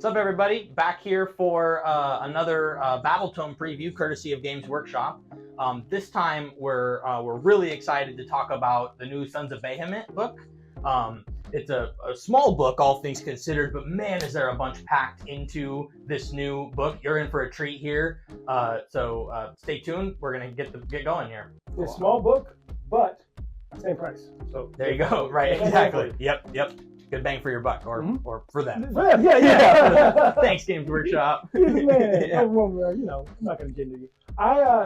What's up, everybody? Back here for another Battletome preview, courtesy of Games Workshop. This time, we're really excited to talk about the new Sons of Behemat book. It's a small book, all things considered, but man, is there a bunch packed into this new book. You're in for a treat here, so stay tuned. We're gonna get going here. It's a small book, but same price. So there you go. Right, exactly. Yep. Good bang for your buck, or for them. For them, yeah. Thanks, Games Workshop. Man, I'm not going to gender you.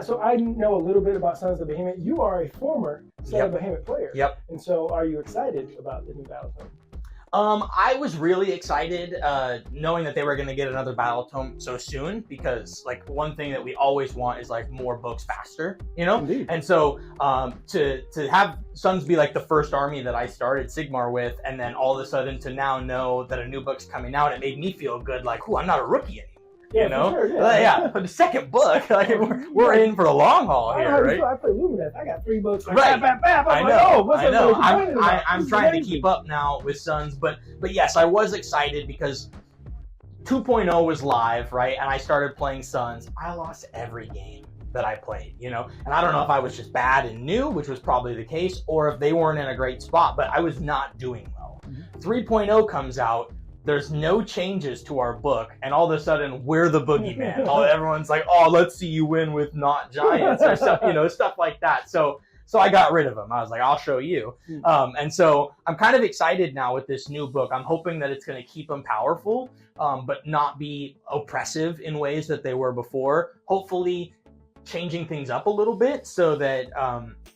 So I know a little bit about Sons of Behemat. You are a former Sons of Behemat player. Yep. And so are you excited about the new Battletome? I was really excited knowing that they were going to get another Battletome so soon, because like one thing that we always want is like more books faster, you know? Indeed. And so to have Sons be like the first army that I started Sigmar with, and then all of a sudden to now know that a new book's coming out, it made me feel good, like, I'm not a rookie anymore. Yeah, you know, for sure, yeah. But the second book, like we're in for the long haul here, right? I play Lumineth. I got 3 books. Like, right. I know. I know. I'm trying to keep up now with Sons, but yes, I was excited because 2.0 was live, right? And I started playing Sons. I lost every game that I played, you know, and I don't know if I was just bad and new, which was probably the case, or if they weren't in a great spot, but I was not doing well. 3.0 comes out. There's no changes to our book, and all of a sudden we're the boogeyman. Everyone's like, "Oh, let's see you win with not giants," or stuff, stuff like that. So I got rid of them. I was like, "I'll show you." And so I'm kind of excited now with this new book. I'm hoping that it's going to keep them powerful, but not be oppressive in ways that they were before. Hopefully, changing things up a little bit so that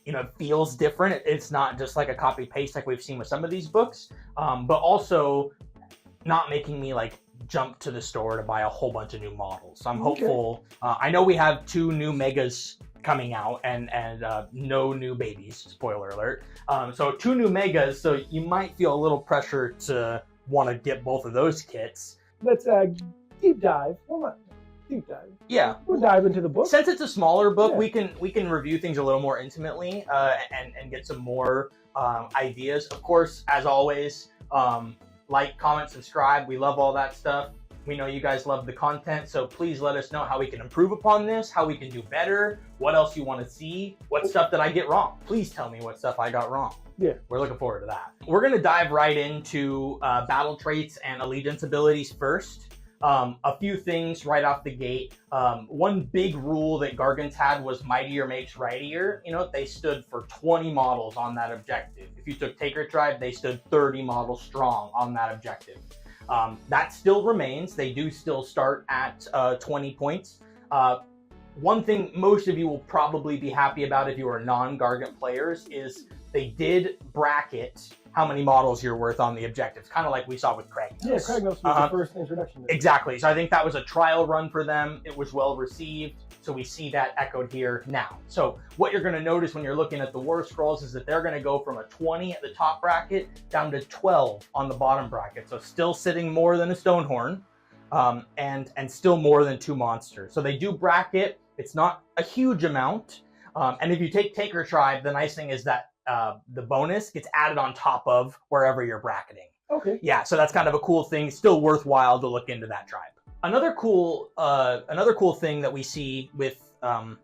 it feels different. It's not just like a copy paste like we've seen with some of these books, but also not making me like jump to the store to buy a whole bunch of new models. So I'm hopeful. I know we have 2 new megas coming out and no new babies, spoiler alert. So 2 new megas, so you might feel a little pressure to want to get both of those kits. Let's deep dive. Well, not deep dive. Yeah. We'll dive into the book. Since it's a smaller book, we can review things a little more intimately and get some more ideas. Of course, as always, like, comment, subscribe. We love all that stuff. We know you guys love the content, so please let us know how we can improve upon this, how we can do better, what else you want to see, what stuff did I get wrong. Please tell me what stuff I got wrong. Yeah. We're looking forward to that. We're going to dive right into battle traits and allegiance abilities first. A few things right off the gate. One big rule that Gargans had was mightier makes rightier. They stood for 20 models on that objective. If you took Taker Tribe, they stood 30 models strong on that objective. That still remains. They do still start at 20 points. One thing most of you will probably be happy about if you are non-Gargant players is they did bracket how many models you're worth on the objectives, kind of like we saw with Kragnos. Yeah, Kragnos was the first introduction. Exactly. So I think that was a trial run for them. It was well received. So we see that echoed here now. So what you're going to notice when you're looking at the Warscrolls is that they're going to go from a 20 at the top bracket down to 12 on the bottom bracket. So still sitting more than a Stonehorn, and still more than 2 monsters. So they do bracket. It's not a huge amount. And if you take Taker Tribe, the nice thing is that the bonus gets added on top of wherever you're bracketing. Okay. Yeah, so that's kind of a cool thing. Still worthwhile to look into that tribe. Another cool thing that we see with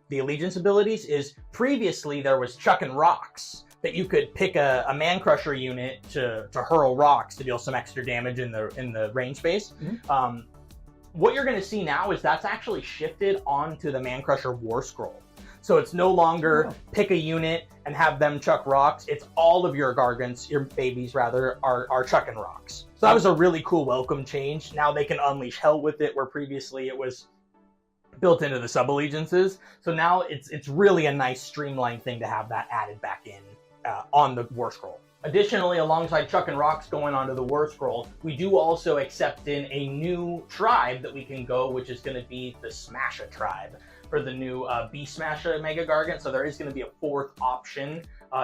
the allegiance abilities is previously there was chuck and rocks that you could pick a man crusher unit to hurl rocks to deal some extra damage in the range space. What you're going to see now is that's actually shifted onto the man crusher Warscroll. So it's no longer pick a unit and have them chuck rocks. It's all of your Gargants, your babies rather, are chucking rocks. So that was a really cool welcome change. Now they can unleash hell with it, where previously it was built into the sub-allegiances. So now it's really a nice streamlined thing to have that added back in on the Warscroll. Additionally, alongside chuck and rocks going onto the Warscroll, we do also accept in a new tribe that we can go, which is going to be the Smasha tribe for the new Beast Smasha Mega Gargant. So there is going to be a 4th option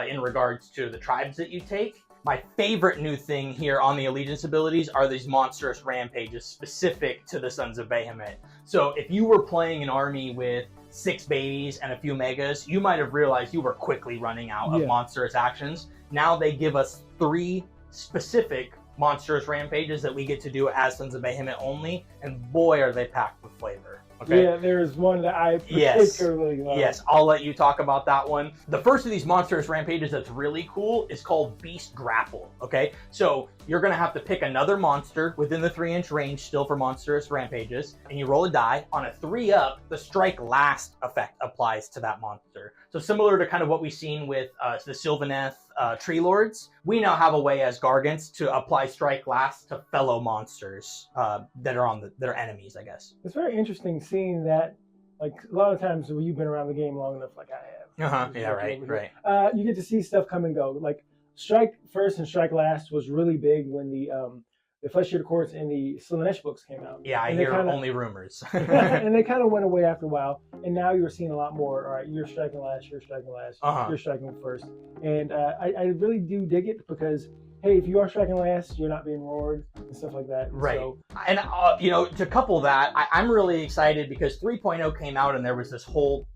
in regards to the tribes that you take. My favorite new thing here on the allegiance abilities are these Monstrous Rampages specific to the Sons of Behemat. So if you were playing an army with 6 babies and a few megas, you might have realized you were quickly running out of monstrous actions. Now they give us 3 specific Monstrous Rampages that we get to do as Sons of Behemat only, and boy, are they packed with flavor. Okay. Yeah, there's one that I particularly love. Yes, I'll let you talk about that one. The first of these Monstrous Rampages that's really cool is called Beast Grapple, okay? So you're going to have to pick another monster within the 3-inch range still for Monstrous Rampages, and you roll a die. On a 3-up, the Strike Last effect applies to that monster. So similar to kind of what we've seen with the Sylvaneth Tree Lords, we now have a way as Gargants to apply Strike Last to fellow monsters that are enemies, I guess. It's very interesting seeing that, like a lot of times when you've been around the game long enough, like I have. Yeah, right. You get to see stuff come and go. Like Strike First and Strike Last was really big when the Flesh Eater Courts and the Slanesh books came out. Yeah, I hear only rumors. And they kind of went away after a while. And now you're seeing a lot more. All right, you're striking last, you're striking first. And I really do dig it because, hey, if you are striking last, you're not being roared and stuff like that. Right. So, and, to couple that, I'm really excited because 3.0 came out and there was this whole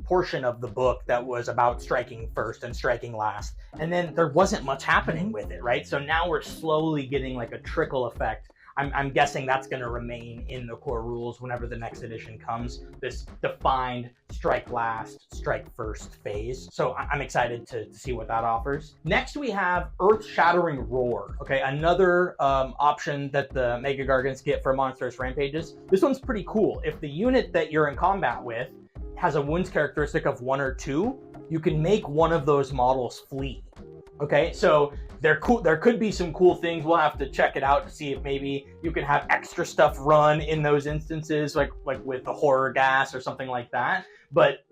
portion of the book that was about striking first and striking last. And then there wasn't much happening with it, right? So now we're slowly getting like a trickle effect. I'm guessing that's going to remain in the core rules whenever the next edition comes, this defined strike last, strike first phase. So I'm excited to see what that offers. Next, we have Earth-Shattering Roar. Okay, another option that the Mega Gargants get for Monstrous Rampages. This one's pretty cool. If the unit that you're in combat with has a wounds characteristic of 1 or 2, you can make one of those models flee. Okay, so there could be some cool things. We'll have to check it out to see if maybe you can have extra stuff run in those instances, like with the horror gas or something like that. But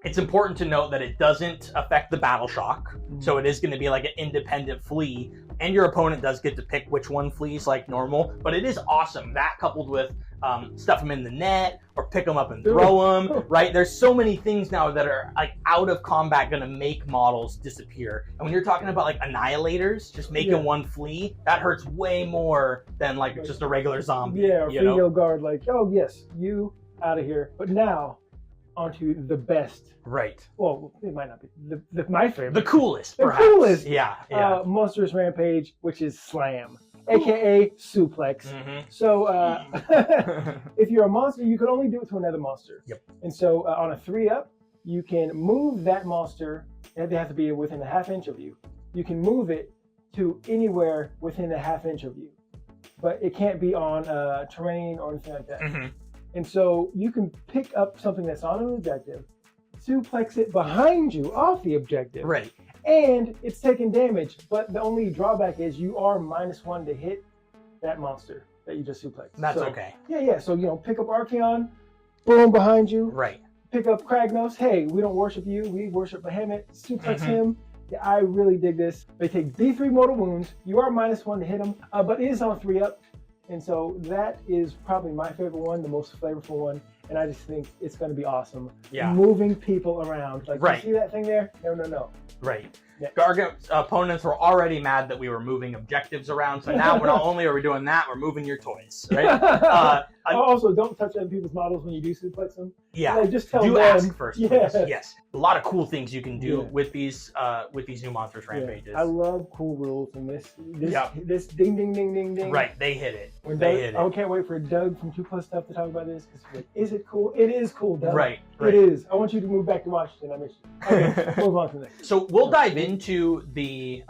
it's important to note that it doesn't affect the battle shock. So it is going to be like an independent flee, and your opponent does get to pick which one flees like normal. But it is awesome. That coupled with stuff them in the net or pick them up and throw them, right? There's so many things now that are like out of combat going to make models disappear. And when you're talking about like annihilators, just making one flee, that hurts way more than like just a regular zombie. Yeah, or Field Guard, like, oh yes, you out of here. But now, onto the best. Right. Well, it might not be my favorite. The coolest, the perhaps. coolest. Yeah. Monstrous Rampage, which is Slam, aka Suplex. So if you're a monster, you can only do it to another monster. Yep. And so on a 3-up, you can move that monster, and they have to be within a ½ inch of you. You can move it to anywhere within a ½ inch of you, but it can't be on terrain or anything like that. And so you can pick up something that's on an objective, suplex it behind you off the objective. Right. And it's taking damage, but the only drawback is you are -1 to hit that monster that you just suplexed. That's okay. Yeah. So, pick up Archeon, boom, behind you. Right. Pick up Kragnos. Hey, we don't worship you. We worship Behemat. Suplex him. Yeah, I really dig this. They take D3 mortal wounds. You are -1 to hit them, but it is on 3-up. And so that is probably my favorite one, the most flavorful one. And I just think it's going to be awesome. Yeah. Moving people around. Like, right. You see that thing there? No. Right. Yeah. Gargant opponents were already mad that we were moving objectives around. So now not only are we doing that, we're moving your toys. Right? Also, don't touch other people's models when you do suplex them. Yeah. Like, just tell them. Ask first. Yes. Yes. A lot of cool things you can do with these new Monstrous Rampages. I love cool rules in this ding ding ding ding ding. Right. They hit it. I can't wait for Doug from 2+ Stuff to talk about this because is it cool? It is cool, Doug. Right. It is. I want you to move back to Washington. I miss you. Okay, move on to the next. So we'll dive into the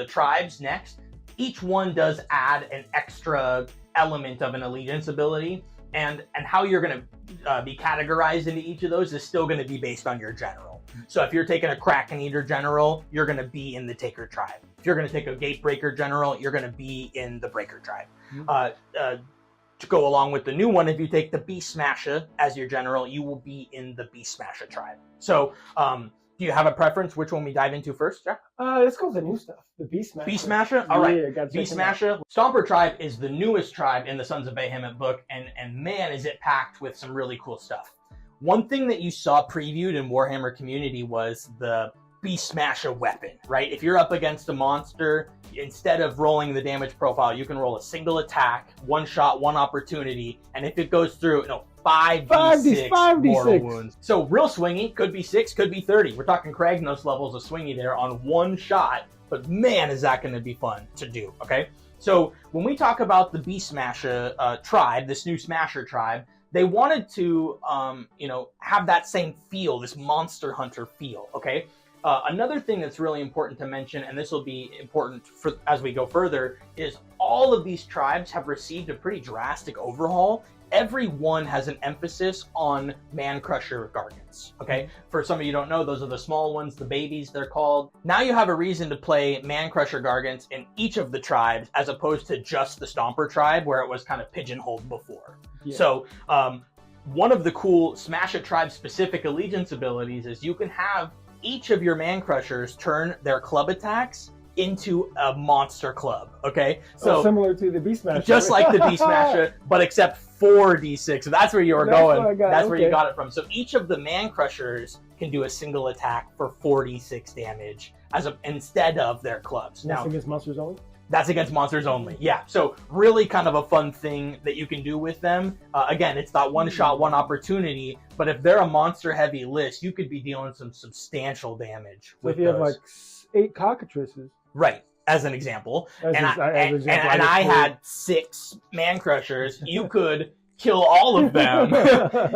tribes next. Each one does add an extra element of an allegiance ability, and how you're going to be categorized into each of those is still going to be based on your general. So if you're taking a Kraken Eater general, you're going to be in the Taker tribe. If you're going to take a Gatebreaker general, you're going to be in the Breaker tribe. To go along with the new one, if you take the Beast Smasher as your general, you will be in the Beast Smasher tribe. So do you have a preference which one we dive into first, Jack? Let's go with the new stuff. The Beast Smasher. Beast Smasher? All right. Yeah, Beast Smasher. Stomper tribe is the newest tribe in the Sons of Behemat book, and man, is it packed with some really cool stuff. One thing that you saw previewed in Warhammer Community was the Beast Smasher weapon, right? If you're up against a monster, instead of rolling the damage profile, you can roll a single attack, 1 shot, 1 opportunity, and if it goes through, 5d6 mortal wounds. So real swingy, could be 6, could be 30. We're talking Kragnos levels of swingy there on 1 shot, but man, is that going to be fun to do, okay? So when we talk about the Beast Smasher tribe, this new Smasher tribe, they wanted to, have that same feel, this monster hunter feel, okay? Another thing that's really important to mention, and this will be important for as we go further, is all of these tribes have received a pretty drastic overhaul. Every one has an emphasis on Man-Crusher Gargants, okay? For some of you who don't know, those are the small ones, the babies, they're called. Now you have a reason to play Man-Crusher Gargants in each of the tribes, as opposed to just the Stomper tribe, where it was kind of pigeonholed before. Yeah. So, one of the cool Smash a Tribe-specific allegiance abilities is you can have each of your Man-Crushers turn their club attacks into a monster club, okay? So similar to the Beast Smasher. Just like the Beast Smasher, but except 4d6. So that's where you were going. That's where you got it from. So each of the Man-Crushers can do a single attack for 4d6 damage instead of their clubs. That's against monsters only? That's against monsters only, yeah. So really kind of a fun thing that you can do with them. Again, it's that one shot, one opportunity, but if they're a monster-heavy list, you could be dealing some substantial damage with if you have like 8 cockatrices. Right, as an example. I had 6 Man-Crushers. You could kill all of them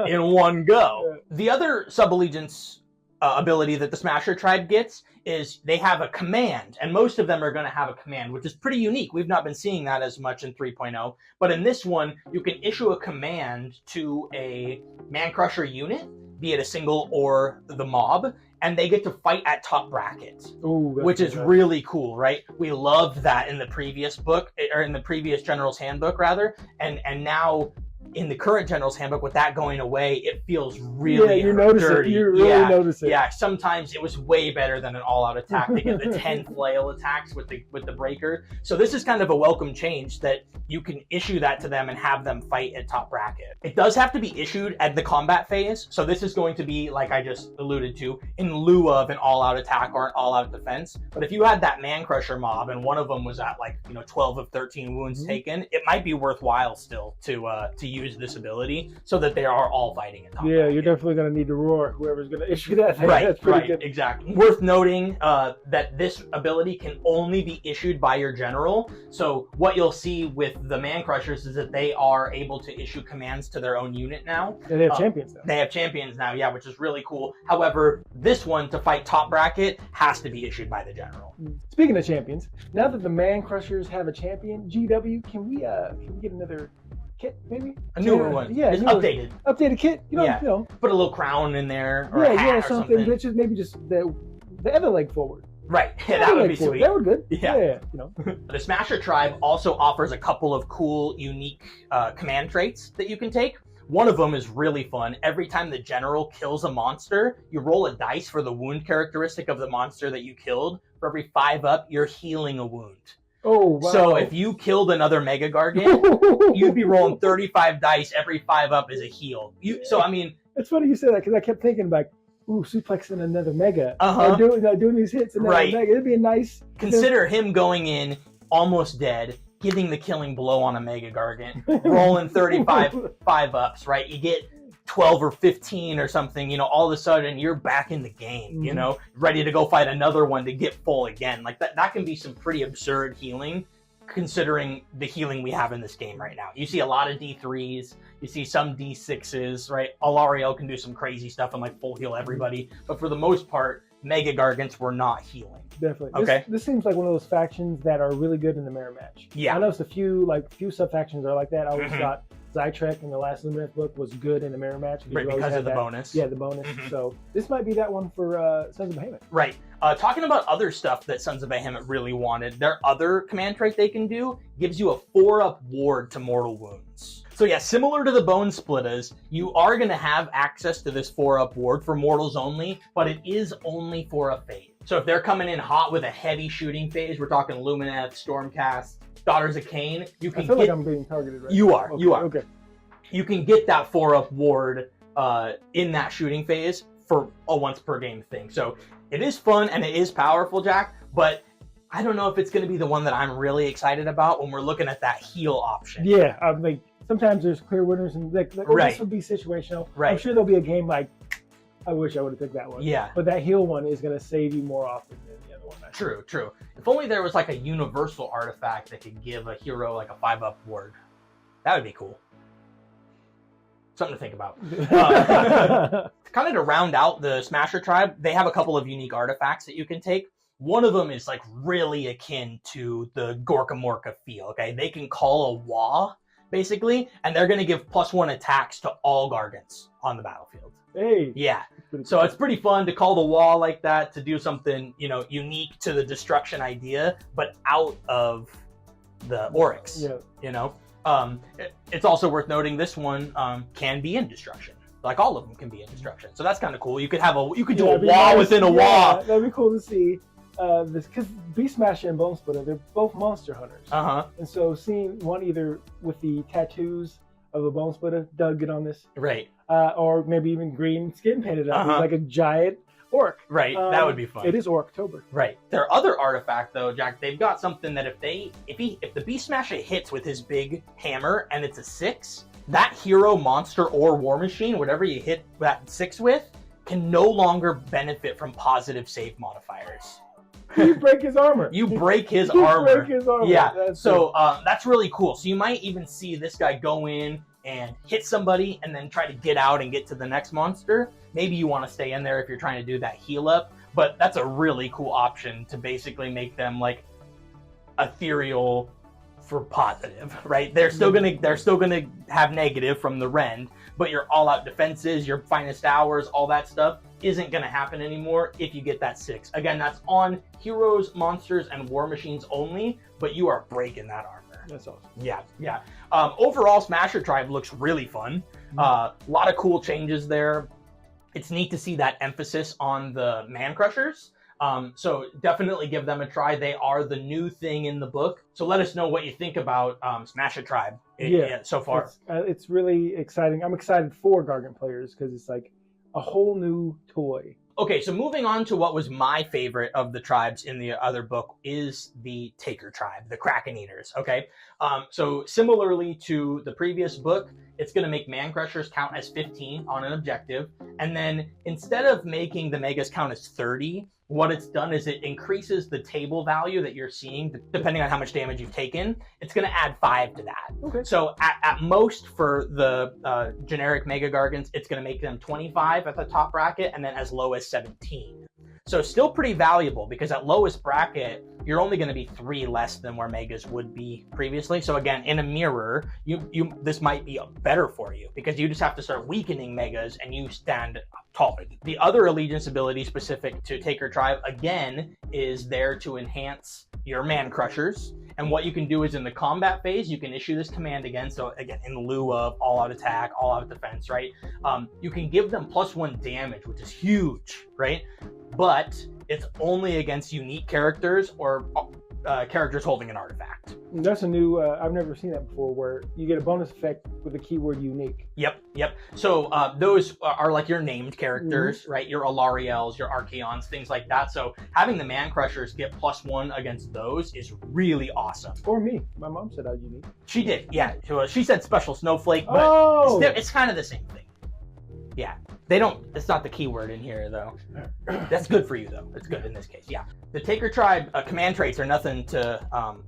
in one go. Yeah. The other sub-allegiance ability that the Smasher tribe gets is they have a command, and most of them are going to have a command, which is pretty unique. We've not been seeing that as much in 3.0, but in this one, you can issue a command to a Man-Crusher unit, be it a single or the mob, and they get to fight at top bracket, which is really cool, right? We loved that in the previous book, or in the previous General's Handbook, rather, and now in the current General's Handbook, with that going away, it feels really dirty. You really notice it. Yeah, sometimes it was way better than an all-out attack to get the 10 flail attacks with the breaker. So this is kind of a welcome change that you can issue that to them and have them fight at top bracket. It does have to be issued at the combat phase, so this is going to be, like I just alluded to, in lieu of an all-out attack or an all-out defense. But if you had that Man-Crusher mob and one of them was at 12 of 13 wounds taken, it might be worthwhile still to use this ability so that they are all fighting at top bracket. You're definitely going to need to roar whoever's going to issue that thing. Right, that's pretty good. Exactly. Worth noting that this ability can only be issued by your general. So what you'll see with the Man-Crushers is that they are able to issue commands to their own unit now. Yeah, they have champions now. They have champions now, yeah, which is really cool. However, this one, to fight top bracket, has to be issued by the general. Speaking of champions, now that the Man-Crushers have a champion, GW, can we get another kit, maybe? A newer one. Yeah, updated. Updated kit. You know. Put a little crown in there, or a hat or something. Maybe just the other leg forward. Right. Yeah, that would be sweet. That would be good. Yeah. The Smasher tribe also offers a couple of cool, unique command traits that you can take. One of them is really fun. Every time the general kills a monster, you roll a dice for the wound characteristic of the monster that you killed. For every 5 up, you're healing a wound. Oh, wow. So if you killed another Mega Gargant, you'd be rolling 35 dice. Every 5 up is a heal. So, I mean... It's funny you say that, because I kept thinking, suplexing another Mega. Or doing these hits another Mega. It'd be a nice... Consider him going in, almost dead, giving the killing blow on a Mega Gargant, rolling 35 5-ups, right? You get 12 or 15 or something, all of a sudden you're back in the game, ready to go fight another one to get full again. Like that can be some pretty absurd healing, considering the healing we have in this game right now. You see a lot of D3s, you see some D6s, right? Alariel can do some crazy stuff and full heal everybody, but for the most part, Mega Gargants were not healing. Definitely. Okay. This seems like one of those factions that are really good in the mirror match. Yeah. I noticed a few sub factions are like that. I always thought Zytrek in the last Lumineth book was good in the mirror match. Right, because of the bonus. Yeah, the bonus. So this might be that one for Sons of Behemat. Right. Talking about other stuff that Sons of Behemat really wanted, their other command trait they can do gives you a 4-up ward to mortal wounds. So yeah, similar to the Bone Splitters, you are going to have access to this 4-up ward for mortals only, but it is only for a phase. So if they're coming in hot with a heavy shooting phase, we're talking Lumineth, Stormcast, Daughters of Cain, you can like I'm being targeted, right? You are. Okay. You can get that 4-up ward in that shooting phase for a once per game thing. So it is fun and it is powerful, Jack, but I don't know if it's going to be the one that I'm really excited about when we're looking at that heal option. Yeah, sometimes there's clear winners and this would be situational. Right. I'm sure there'll be a game I wish I would have picked that one. Yeah. But that heal one is going to save you more often than the other format. True, true. If only there was like a universal artifact that could give a hero like a 5-up ward. That would be cool. Something to think about. Kind of to round out the Smasher tribe, they have a couple of unique artifacts that you can take. One of them is like really akin to the Gorka Morka feel, okay? They can call a Wah, basically, and they're going to give +1 attacks to all Gargants on the battlefield. Hey. Yeah. So it's pretty fun to call the Wall like that, to do something, you know, unique to the destruction idea, but out of the Oryx. Yeah. You know? It's also worth noting this one can be in destruction. Like all of them can be in destruction. So that's kind of cool. You could have do a wall within a wall. That'd be cool to see. This, because Beast Smasher and Bone Splitter, they're both monster hunters. And so seeing one either with the tattoos of a Bone Splitter, Doug, get on this. Right. Or maybe even green skin painted up. He's like a giant orc. Right. That would be fun. It is Orctober. Right. Their other artifact, though, Jack, they've got something that if the Beast Smasher hits with his big hammer and it's a 6, that hero, monster, or war machine, whatever you hit that 6 with, can no longer benefit from positive save modifiers. You break his armor. You break his armor. Break his armor. Yeah. That's that's really cool. So you might even see this guy go in and hit somebody and then try to get out and get to the next monster. Maybe you want to stay in there if you're trying to do that heal up, but that's a really cool option to basically make them like ethereal for positive, right? They're still gonna have negative from the rend, but your all-out defenses, your finest hours, all that stuff isn't gonna happen anymore if you get that 6. Again, that's on heroes, monsters, and war machines only, but you are breaking that armor. That's awesome. Yeah, yeah. Overall, Smasher Tribe looks really fun. A lot of cool changes there. It's neat to see that emphasis on the Man Crushers. So definitely give them a try. They are the new thing in the book. So let us know what you think about Smasher Tribe so far. It's really exciting. I'm excited for Gargant players because it's like a whole new toy. Okay, so moving on to what was my favorite of the tribes in the other book is the Taker tribe, the Kraken Eaters, okay? So similarly to the previous book, it's going to make Man Crushers count as 15 on an objective, and then instead of making the Megas count as 30, what it's done is it increases the table value that you're seeing, depending on how much damage you've taken. It's going to add 5 to that. Okay. So at most for the generic Mega Gargants, it's going to make them 25 at the top bracket, and then as low as 17. So still pretty valuable, because at lowest bracket, you're only going to be 3 less than where Megas would be previously. So again, in a mirror, this might be better for you, because you just have to start weakening Megas and you stand tall. The other allegiance ability specific to Taker Tribe, again, is there to enhance your Man Crushers. And what you can do is in the combat phase, you can issue this command again. So again, in lieu of all-out attack, all-out defense, right? You can give them +1 damage, which is huge, right? But it's only against unique characters or characters holding an artifact. That's a new, I've never seen that before, where you get a bonus effect with the keyword unique. Yep. So those are like your named characters, right? Your Alariels, your Archaeons, things like that. So having the Man Crushers get +1 against those is really awesome. Or me. My mom said I was unique. She did, yeah. She said Special Snowflake, but it's kind of the same thing. Yeah. It's not the keyword in here, though. That's good for you, though. It's good in this case, yeah. The Taker Tribe command traits are nothing to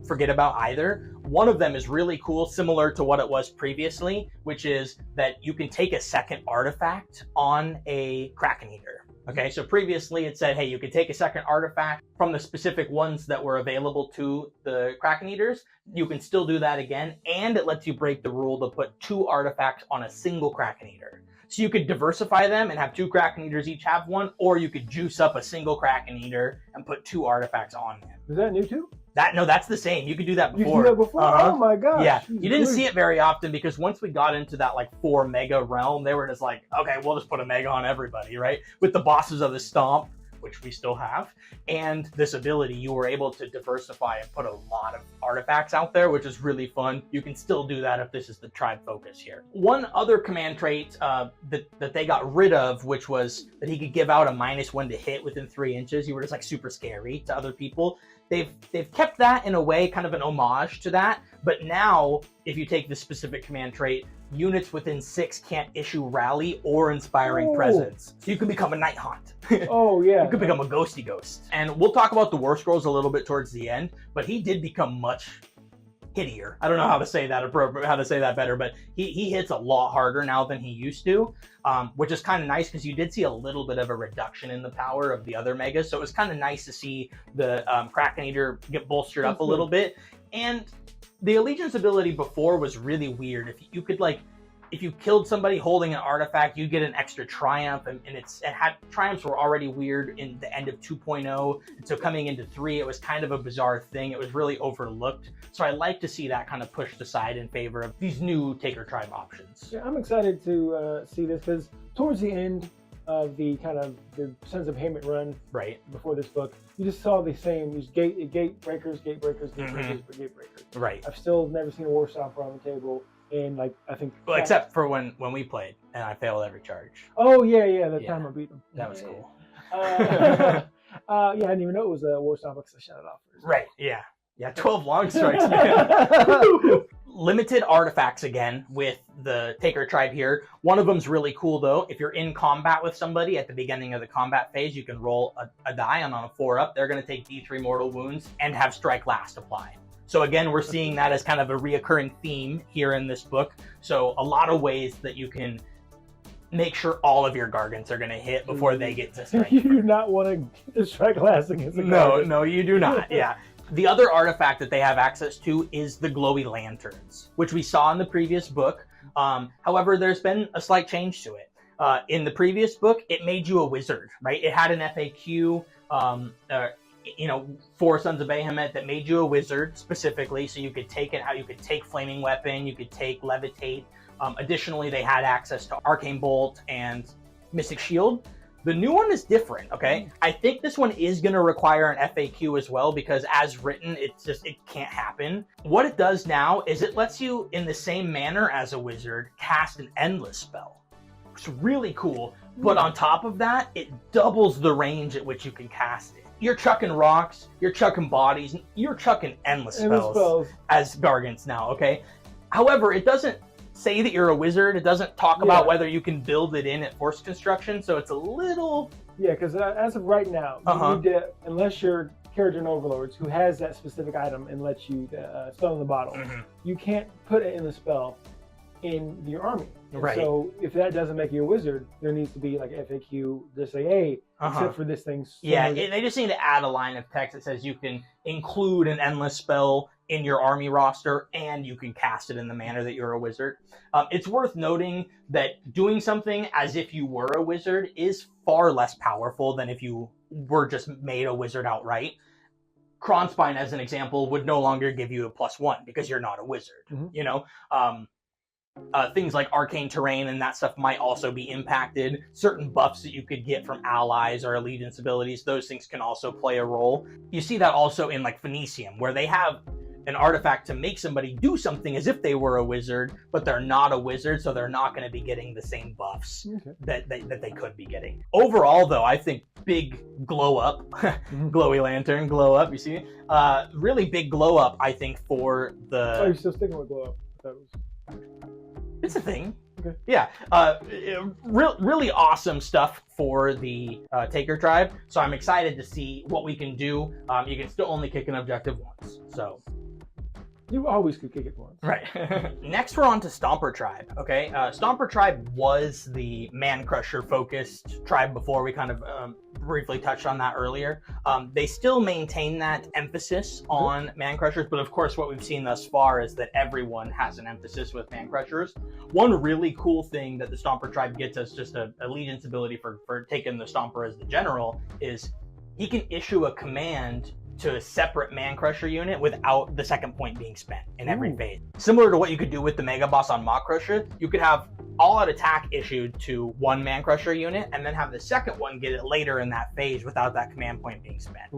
forget about either. One of them is really cool, similar to what it was previously, which is that you can take a second artifact on a Kraken Eater. Okay, so previously it said, hey, you could take a second artifact from the specific ones that were available to the Kraken Eaters. You can still do that again, and it lets you break the rule to put 2 artifacts on a single Kraken Eater. So you could diversify them and have 2 Kraken Eaters each have 1, or you could juice up a single Kraken Eater and put 2 artifacts on them. Is that new too? No, that's the same. You could do that before. You could do that before? Oh my gosh. Yeah, you didn't see it very often, because once we got into that like 4 mega realm, they were just like, okay, we'll just put a mega on everybody, right? With the bosses of the Stomp, which we still have, and this ability, you were able to diversify and put a lot of artifacts out there, which is really fun. You can still do that if this is the tribe focus here. One other command trait that they got rid of, which was that he could give out a -1 to hit within 3 inches. You were just like super scary to other people. they've kept that in a way, kind of an homage to that. But now, if you take this specific command trait, units within 6 can't issue rally or inspiring presence. So you can become a night haunt. Oh yeah. You could become a ghosty ghost. And we'll talk about the Warscrolls a little bit towards the end, but he did become much hittier. I don't know how to say that better, but he hits a lot harder now than he used to, which is kind of nice because you did see a little bit of a reduction in the power of the other megas. So it was kind of nice to see the Kraken Eater get bolstered up a little bit. And the Allegiance ability before was really weird. If you could, like, if you killed somebody holding an artifact, you get an extra triumph, and triumphs were already weird in the end of 2.0, and so coming into 3, it was kind of a bizarre thing. It was really overlooked. So I like to see that kind of pushed aside in favor of these new Taker Tribe options. Yeah, I'm excited to see this because towards the end of the the Sons of Behemat run, right before this book, you just saw the same these gate breakers, gate breakers, gate breakers. Right. I've still never seen a War Stomper on the table. And like I think, well, except for when we played and I failed every charge. Oh yeah, that time I beat him. That was cool. Yeah, I didn't even know it was a War Stomper because I shut it off. Right. Yeah. 12 long strikes. Limited artifacts again with the Taker Tribe here. One of them's really cool though. If you're in combat with somebody at the beginning of the combat phase, you can roll a die, and on a 4-up, they're going to take D3 mortal wounds and have Strike Last apply. So again, we're seeing that as kind of a reoccurring theme here in this book. So a lot of ways that you can make sure all of your Gargants are going to hit before they get to strike. You do not want to strike last against a Gargant. No, you do not. Yeah. The other artifact that they have access to is the glowy lanterns, which we saw in the previous book. However, there's been a slight change to it. In the previous book, it made you a wizard, right? It had an FAQ, for Sons of Behemat that made you a wizard specifically, so you could take it how you could take Flaming Weapon, you could take Levitate. Additionally, they had access to Arcane Bolt and Mystic Shield. The new one is different, okay? I think this one is going to require an FAQ as well, because as written, it can't happen. What it does now is it lets you, in the same manner as a wizard, cast an endless spell. It's really cool, but on top of that, it doubles the range at which you can cast it. You're chucking rocks, you're chucking bodies, you're chucking endless spells as Gargants now, okay? However, it doesn't say that you're a wizard. It doesn't talk about whether you can build it in at Force Construction, so it's a little... Yeah, because as of right now, you need to, unless you're Character Overlords, who has that specific item and lets you spell in the bottle, you can't put it in the spell in your army. Right. So if that doesn't make you a wizard, there needs to be like FAQ to say, hey, except for this thing. Yeah, they just need to add a line of text that says you can include an endless spell in your army roster and you can cast it in the manner that you're a wizard. It's worth noting that doing something as if you were a wizard is far less powerful than if you were just made a wizard outright. Kronspine, as an example, would no longer give you a +1 because you're not a wizard, you know? Things like arcane terrain and that stuff might also be impacted. Certain buffs that you could get from allies or allegiance abilities, those things can also play a role. You see that also in like Phoenicium, where they have an artifact to make somebody do something as if they were a wizard, but they're not a wizard, so they're not going to be getting the same buffs that they could be getting. Overall, though, I think big glow up, glowy lantern, glow up, you see? Really big glow up, I think, for the... Oh, you're still sticking with glow up. That was... It's a thing. Okay. Yeah. Really awesome stuff for the Taker Tribe. So I'm excited to see what we can do. You can still only kick an objective once. So you always could kick it once. Right. Next, we're on to Stomper Tribe. Okay. Stomper Tribe was the Man Crusher focused tribe before. We kind of briefly touched on that earlier. They still maintain that emphasis on Man Crushers, but of course what we've seen thus far is that everyone has an emphasis with Man Crushers. One really cool thing that the Stomper Tribe gets as just a allegiance ability for taking the Stomper as the general is he can issue a command to a separate Man Crusher unit without the second point being spent in every phase. Similar to what you could do with the Mega Boss on Mock Crusher, you could have all-out attack issued to one Man Crusher unit and then have the second one get it later in that phase without that command point being spent.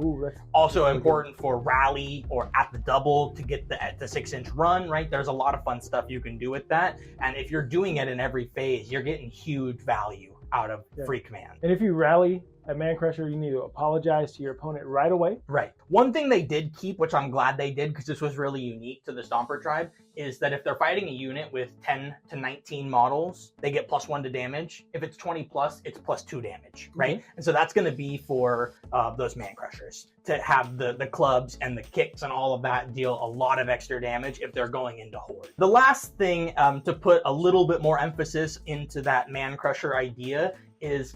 Also important for rally or at the double to get the 6-inch run, right? There's a lot of fun stuff you can do with that. And if you're doing it in every phase, you're getting huge value out of free command. And if you rally At Man Crusher, you need to apologize to your opponent right away. Right. One thing they did keep, which I'm glad they did because this was really unique to the Stomper tribe, is that if they're fighting a unit with 10 to 19 models, they get +1 to damage. If it's 20 plus, it's +2 damage, right? Okay. And so that's going to be for those Man Crushers to have the clubs and the kicks and all of that deal a lot of extra damage if they're going into Horde. The last thing to put a little bit more emphasis into that Man Crusher idea is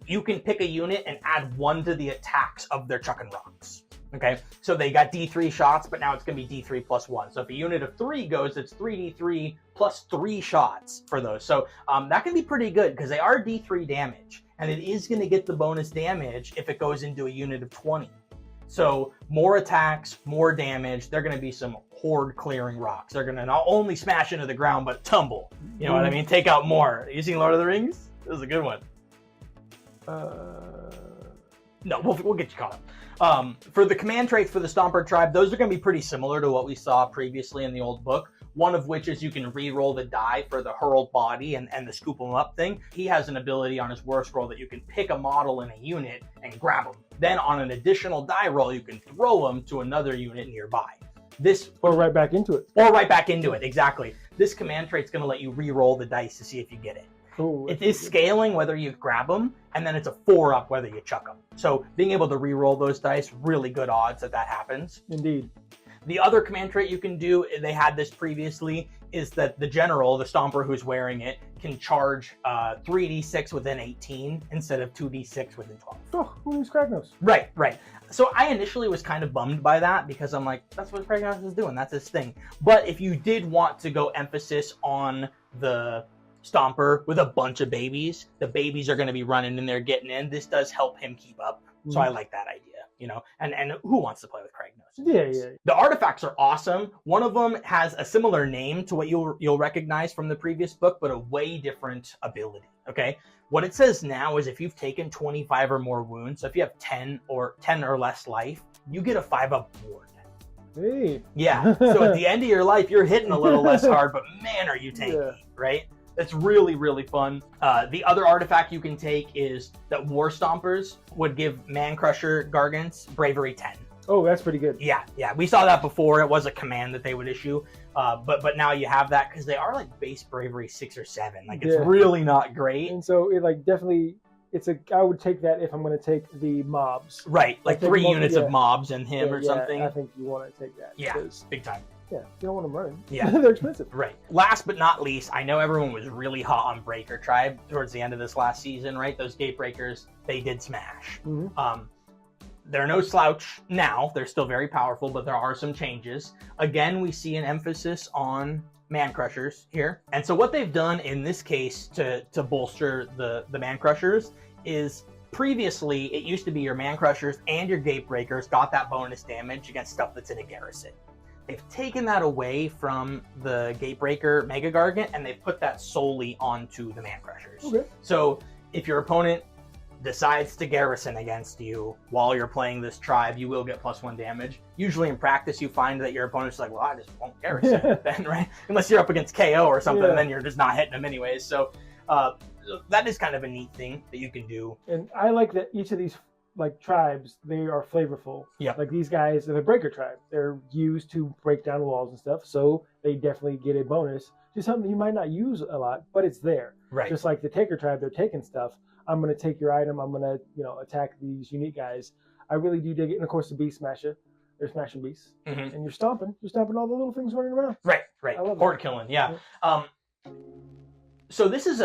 you can pick a unit and add 1 to the attacks of their Chuck and Rocks. Okay, so they got D3 shots, but now it's going to be D3 +1. So if a unit of 3 goes, it's 3D3 plus 3 shots for those. So that can be pretty good because they are D3 damage, and it is going to get the bonus damage if it goes into a unit of 20. So more attacks, more damage. They're going to be some Horde clearing rocks. They're going to not only smash into the ground, but tumble. You know what I mean? Take out more. You seen Lord of the Rings? This is a good one. No, we'll get you caught up. For the command traits for the Stomper tribe, those are going to be pretty similar to what we saw previously in the old book. One of which is you can re-roll the die for the hurled body and the scoop them up thing. He has an ability on his Warscroll that you can pick a model in a unit and grab them. Then on an additional die roll, you can throw them to another unit nearby. Or right back into it. Or right back into it, exactly. This command trait's going to let you re-roll the dice to see if you get it. Ooh, it is scaling whether you grab them, and then it's a 4-up whether you chuck them. So being able to re-roll those dice, really good odds that happens. Indeed. The other command trait you can do, they had this previously, is that the general, the Stomper who's wearing it, can charge 3d6 within 18 instead of 2d6 within 12. Oh, who needs Kragnos? Right, right. So I initially was kind of bummed by that because I'm like, that's what Kragnos is doing. That's his thing. But if you did want to go emphasis on the Stomper with a bunch of babies, the babies are going to be running in there getting in. This does help him keep up. So I like that idea, you know, and who wants to play with Kragnos? Yeah. The artifacts are awesome. One of them has a similar name to what you'll recognize from the previous book, but a way different ability. Okay. What it says now is if you've taken 25 or more wounds, so if you have 10 or less life, you get a 5-up ward. Hey. Yeah. So at the end of your life, you're hitting a little less hard, but man, are you tanky, right? That's really, really fun. The other artifact you can take is that War Stompers would give Man Crusher Gargants Bravery 10. Oh, that's pretty good. Yeah. We saw that before. It was a command that they would issue. But now you have that because they are like base Bravery 6 or 7. Like it's really not great. And so it like definitely, I would take that if I'm going to take the mobs. Right. Like 3 units of mobs and him or something. I think you want to take that. Yeah. Big time. Yeah, you don't want them running. Yeah. They're expensive. Right. Last but not least, I know everyone was really hot on Breaker Tribe towards the end of this last season, right? Those Gatebreakers, they did smash. Mm-hmm. They're no slouch now. They're still very powerful, but there are some changes. Again, we see an emphasis on Man Crushers here. And so what they've done in this case to bolster the Man Crushers is previously it used to be your Man Crushers and your Gatebreakers got that bonus damage against stuff that's in a garrison. They've taken that away from the Gatebreaker Mega Gargant, and they've put that solely onto the Man Crushers. Okay. So if your opponent decides to garrison against you while you're playing this tribe, you will get +1 damage. Usually in practice, you find that your opponent's like, well, I just won't garrison then, right? Unless you're up against KO or something, and then you're just not hitting them anyways. So that is kind of a neat thing that you can do. And I like that each of these like tribes, they are flavorful. Yeah. Like these guys are the Breaker tribe. They're used to break down walls and stuff, so they definitely get a bonus to something you might not use a lot, but it's there. Right. Just like the Taker tribe, they're taking stuff. I'm going to take your item. I'm going to, attack these unique guys. I really do dig it. And of course, the Beast Smasher. They're smashing beasts. Mm-hmm. And you're stomping all the little things running around. Right. Horde killing, yeah. So this is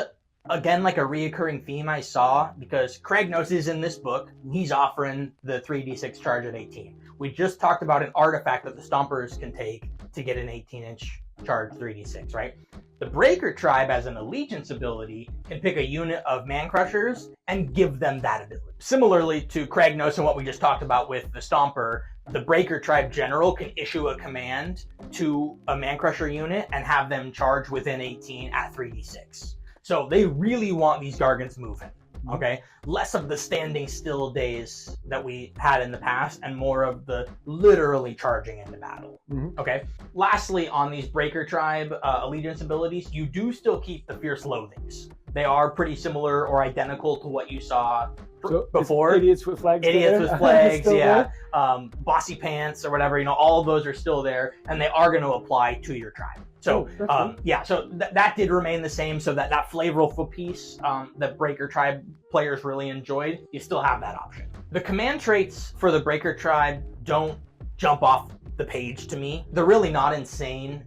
again like a reoccurring theme I saw because Kragnos is in this book. He's offering the 3d6 charge at 18. We just talked about an artifact that the Stompers can take to get an 18-inch charge 3d6, right? The Breaker tribe, as an allegiance ability, can pick a unit of Man Crushers and give them that ability. Similarly to Kragnos and what we just talked about with the Stomper, the Breaker tribe general can issue a command to a Man Crusher unit and have them charge within 18 at 3d6. So they really want these Gargants moving, okay? Less of the standing still days that we had in the past and more of the literally charging into battle, okay? Lastly, on these Breaker tribe allegiance abilities, you do still keep the Fierce Loathings. They are pretty similar or identical to what you saw before. Idiots with flags. Idiots with flags, Still yeah. Bossy pants or whatever, all of those are still there, and they are going to apply to your tribe. So, yeah, so that did remain the same, so that flavorful piece that Breaker Tribe players really enjoyed, you still have that option. The command traits for the Breaker Tribe don't jump off the page to me. They're really not insane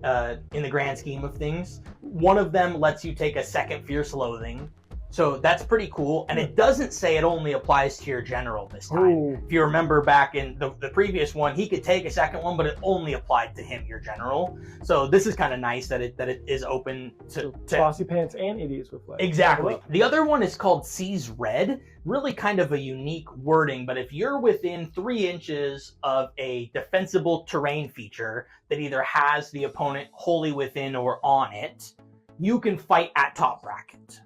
in the grand scheme of things. One of them lets you take a second Fierce Loathing, so that's pretty cool, and it doesn't say it only applies to your general this time. Ooh. If you remember back in the previous one, he could take a second one, but it only applied to him, your general. So this is kind of nice that it is open to Bossy pants and idiots with flags. Exactly. The other one is called Seize Red. Really kind of a unique wording, but if you're within 3 inches of a defensible terrain feature that either has the opponent wholly within or on it, you can fight at top bracket.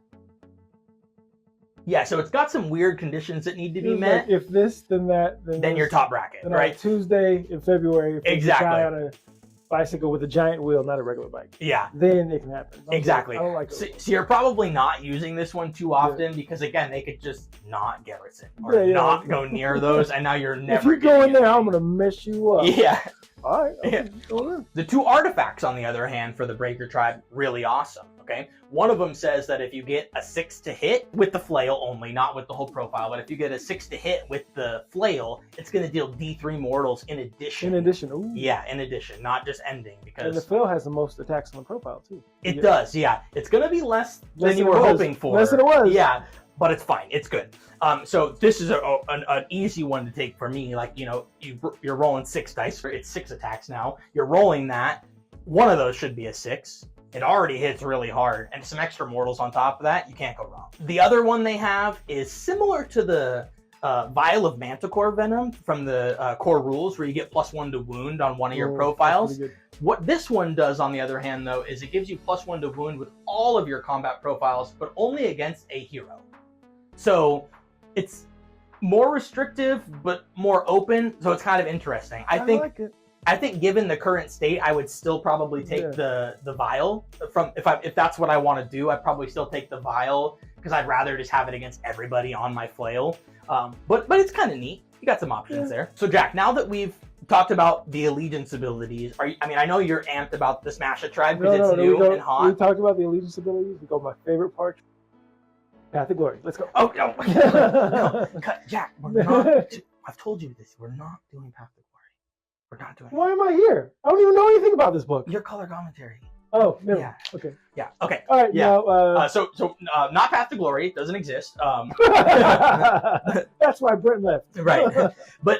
Yeah, so it's got some weird conditions that need to be met. Like if this, then that, then you're top bracket, then right? On Tuesday in February, if Exactly. a guy on a bicycle with a giant wheel, not a regular bike. Yeah. Then it can happen. Exactly. I don't like so you're probably not using this one too often because, again, they could just not garrison or not go near those, and now you're never. If you go in there, I'm gonna mess you up. Yeah. All right. Yeah. The 2 artifacts, on the other hand, for the Breaker Tribe, really awesome. Okay, one of them says that if you get a 6 to hit with the flail only, not with the whole profile, but if you get a 6 to hit with the flail, it's going to deal D3 mortals in addition. In addition, ooh. Yeah, in addition, not just ending. Because and the flail has the most attacks on the profile too. It does, yeah. It's going to be less than you were hoping for. Less than it was. Yeah, but it's fine. It's good. So this is an easy one to take for me. Like, you're rolling 6 dice. It's 6 attacks now. You're rolling that. One of those should be a 6. It already hits really hard, and some extra mortals on top of that, you can't go wrong. The other one they have is similar to the Vial of Manticore Venom from the core rules, where you get +1 to wound on one of your profiles. What this one does, on the other hand, though, is it gives you +1 to wound with all of your combat profiles, but only against a hero. So it's more restrictive, but more open, so it's kind of interesting. I like it. I think given the current state, I would still probably take the vial from if that's what I want to do. I'd probably still take the vial because I'd rather just have it against everybody on my flail. But it's kind of neat. You got some options there. So Jack, now that we've talked about the allegiance abilities, I know you're amped about the Smash It Tribe because it's new and hot. We talked about the allegiance abilities. We go to my favorite part. Path of Glory. Let's go. Oh no, no. Jack, we're not. I've told you this. We're not doing Path of Glory. We're not doing it. Why am I here? I don't even know anything about this book. Your color commentary. Oh, no. Yeah. Okay. Yeah. Okay. All right. Yeah. Now, so not Path to Glory. It doesn't exist. That's why Brent left. Right. But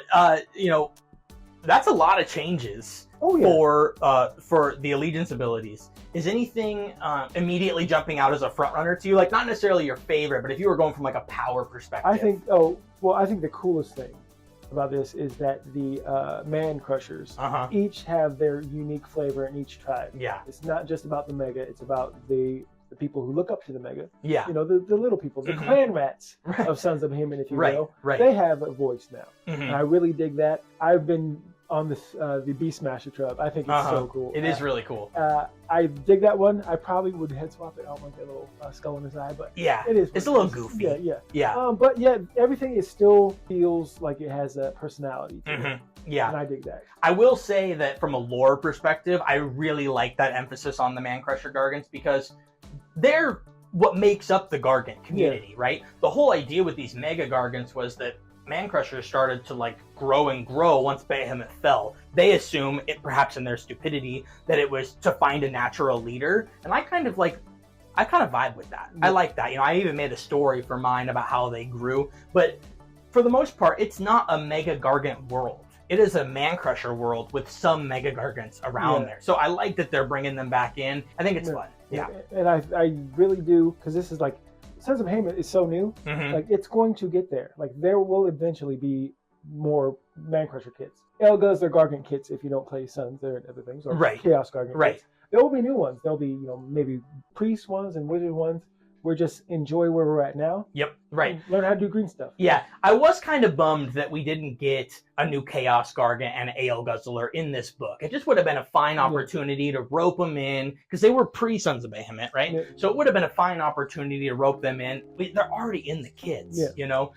that's a lot of changes for the allegiance abilities. Is anything immediately jumping out as a front runner to you? Like, not necessarily your favorite, but if you were going from like a power perspective. I think the coolest thing about this is that the man crushers each have their unique flavor in each tribe. Yeah. It's not just about the mega, it's about the people who look up to the mega. Yeah. The little people, the clan rats of Sons of Behemat, if you will. Right. They have a voice now. And I really dig that. I've been on this the Beast Smasher tribe. I think it's so cool. It is really cool. I dig that one. I probably would head swap it. I don't like that little skull in his eye, but yeah, it is. It's a little goofy. Yeah. But yeah, everything still feels like it has a personality to it. Yeah, and I dig that. I will say that from a lore perspective, I really like that emphasis on the Man Crusher Gargants because they're what makes up the Gargant community, right? The whole idea with these Mega Gargants was that Man Crushers started to grow and grow once Behemat fell. They assume, perhaps in their stupidity, that it was to find a natural leader, and I kind of vibe with that. I like that. I even made a story for mine about how they grew, but for the most part, it's not a Mega Gargant world. It is a Man Crusher world with some Mega Gargants around there. So I like that they're bringing them back in. I think it's fun. Yeah. And I really do, because this is Sons of Behemat is so new. It's going to get there. There will eventually be more Man Crusher kits. Elga's their Gargant kits if you don't play Sons. They're other things. Or Chaos Gargant kits. There will be new ones. There'll be, maybe Priest ones and Wizard ones. We're just enjoy where we're at now. Yep, right. Learn how to do green stuff. Yeah, I was kind of bummed that we didn't get a new Chaos Gargant and an Ale Guzzler in this book. It just would have been a fine opportunity to rope them in, because they were pre-Sons of Behemat, right? Yeah. So it would have been a fine opportunity to rope them in. They're already in the kids, you know?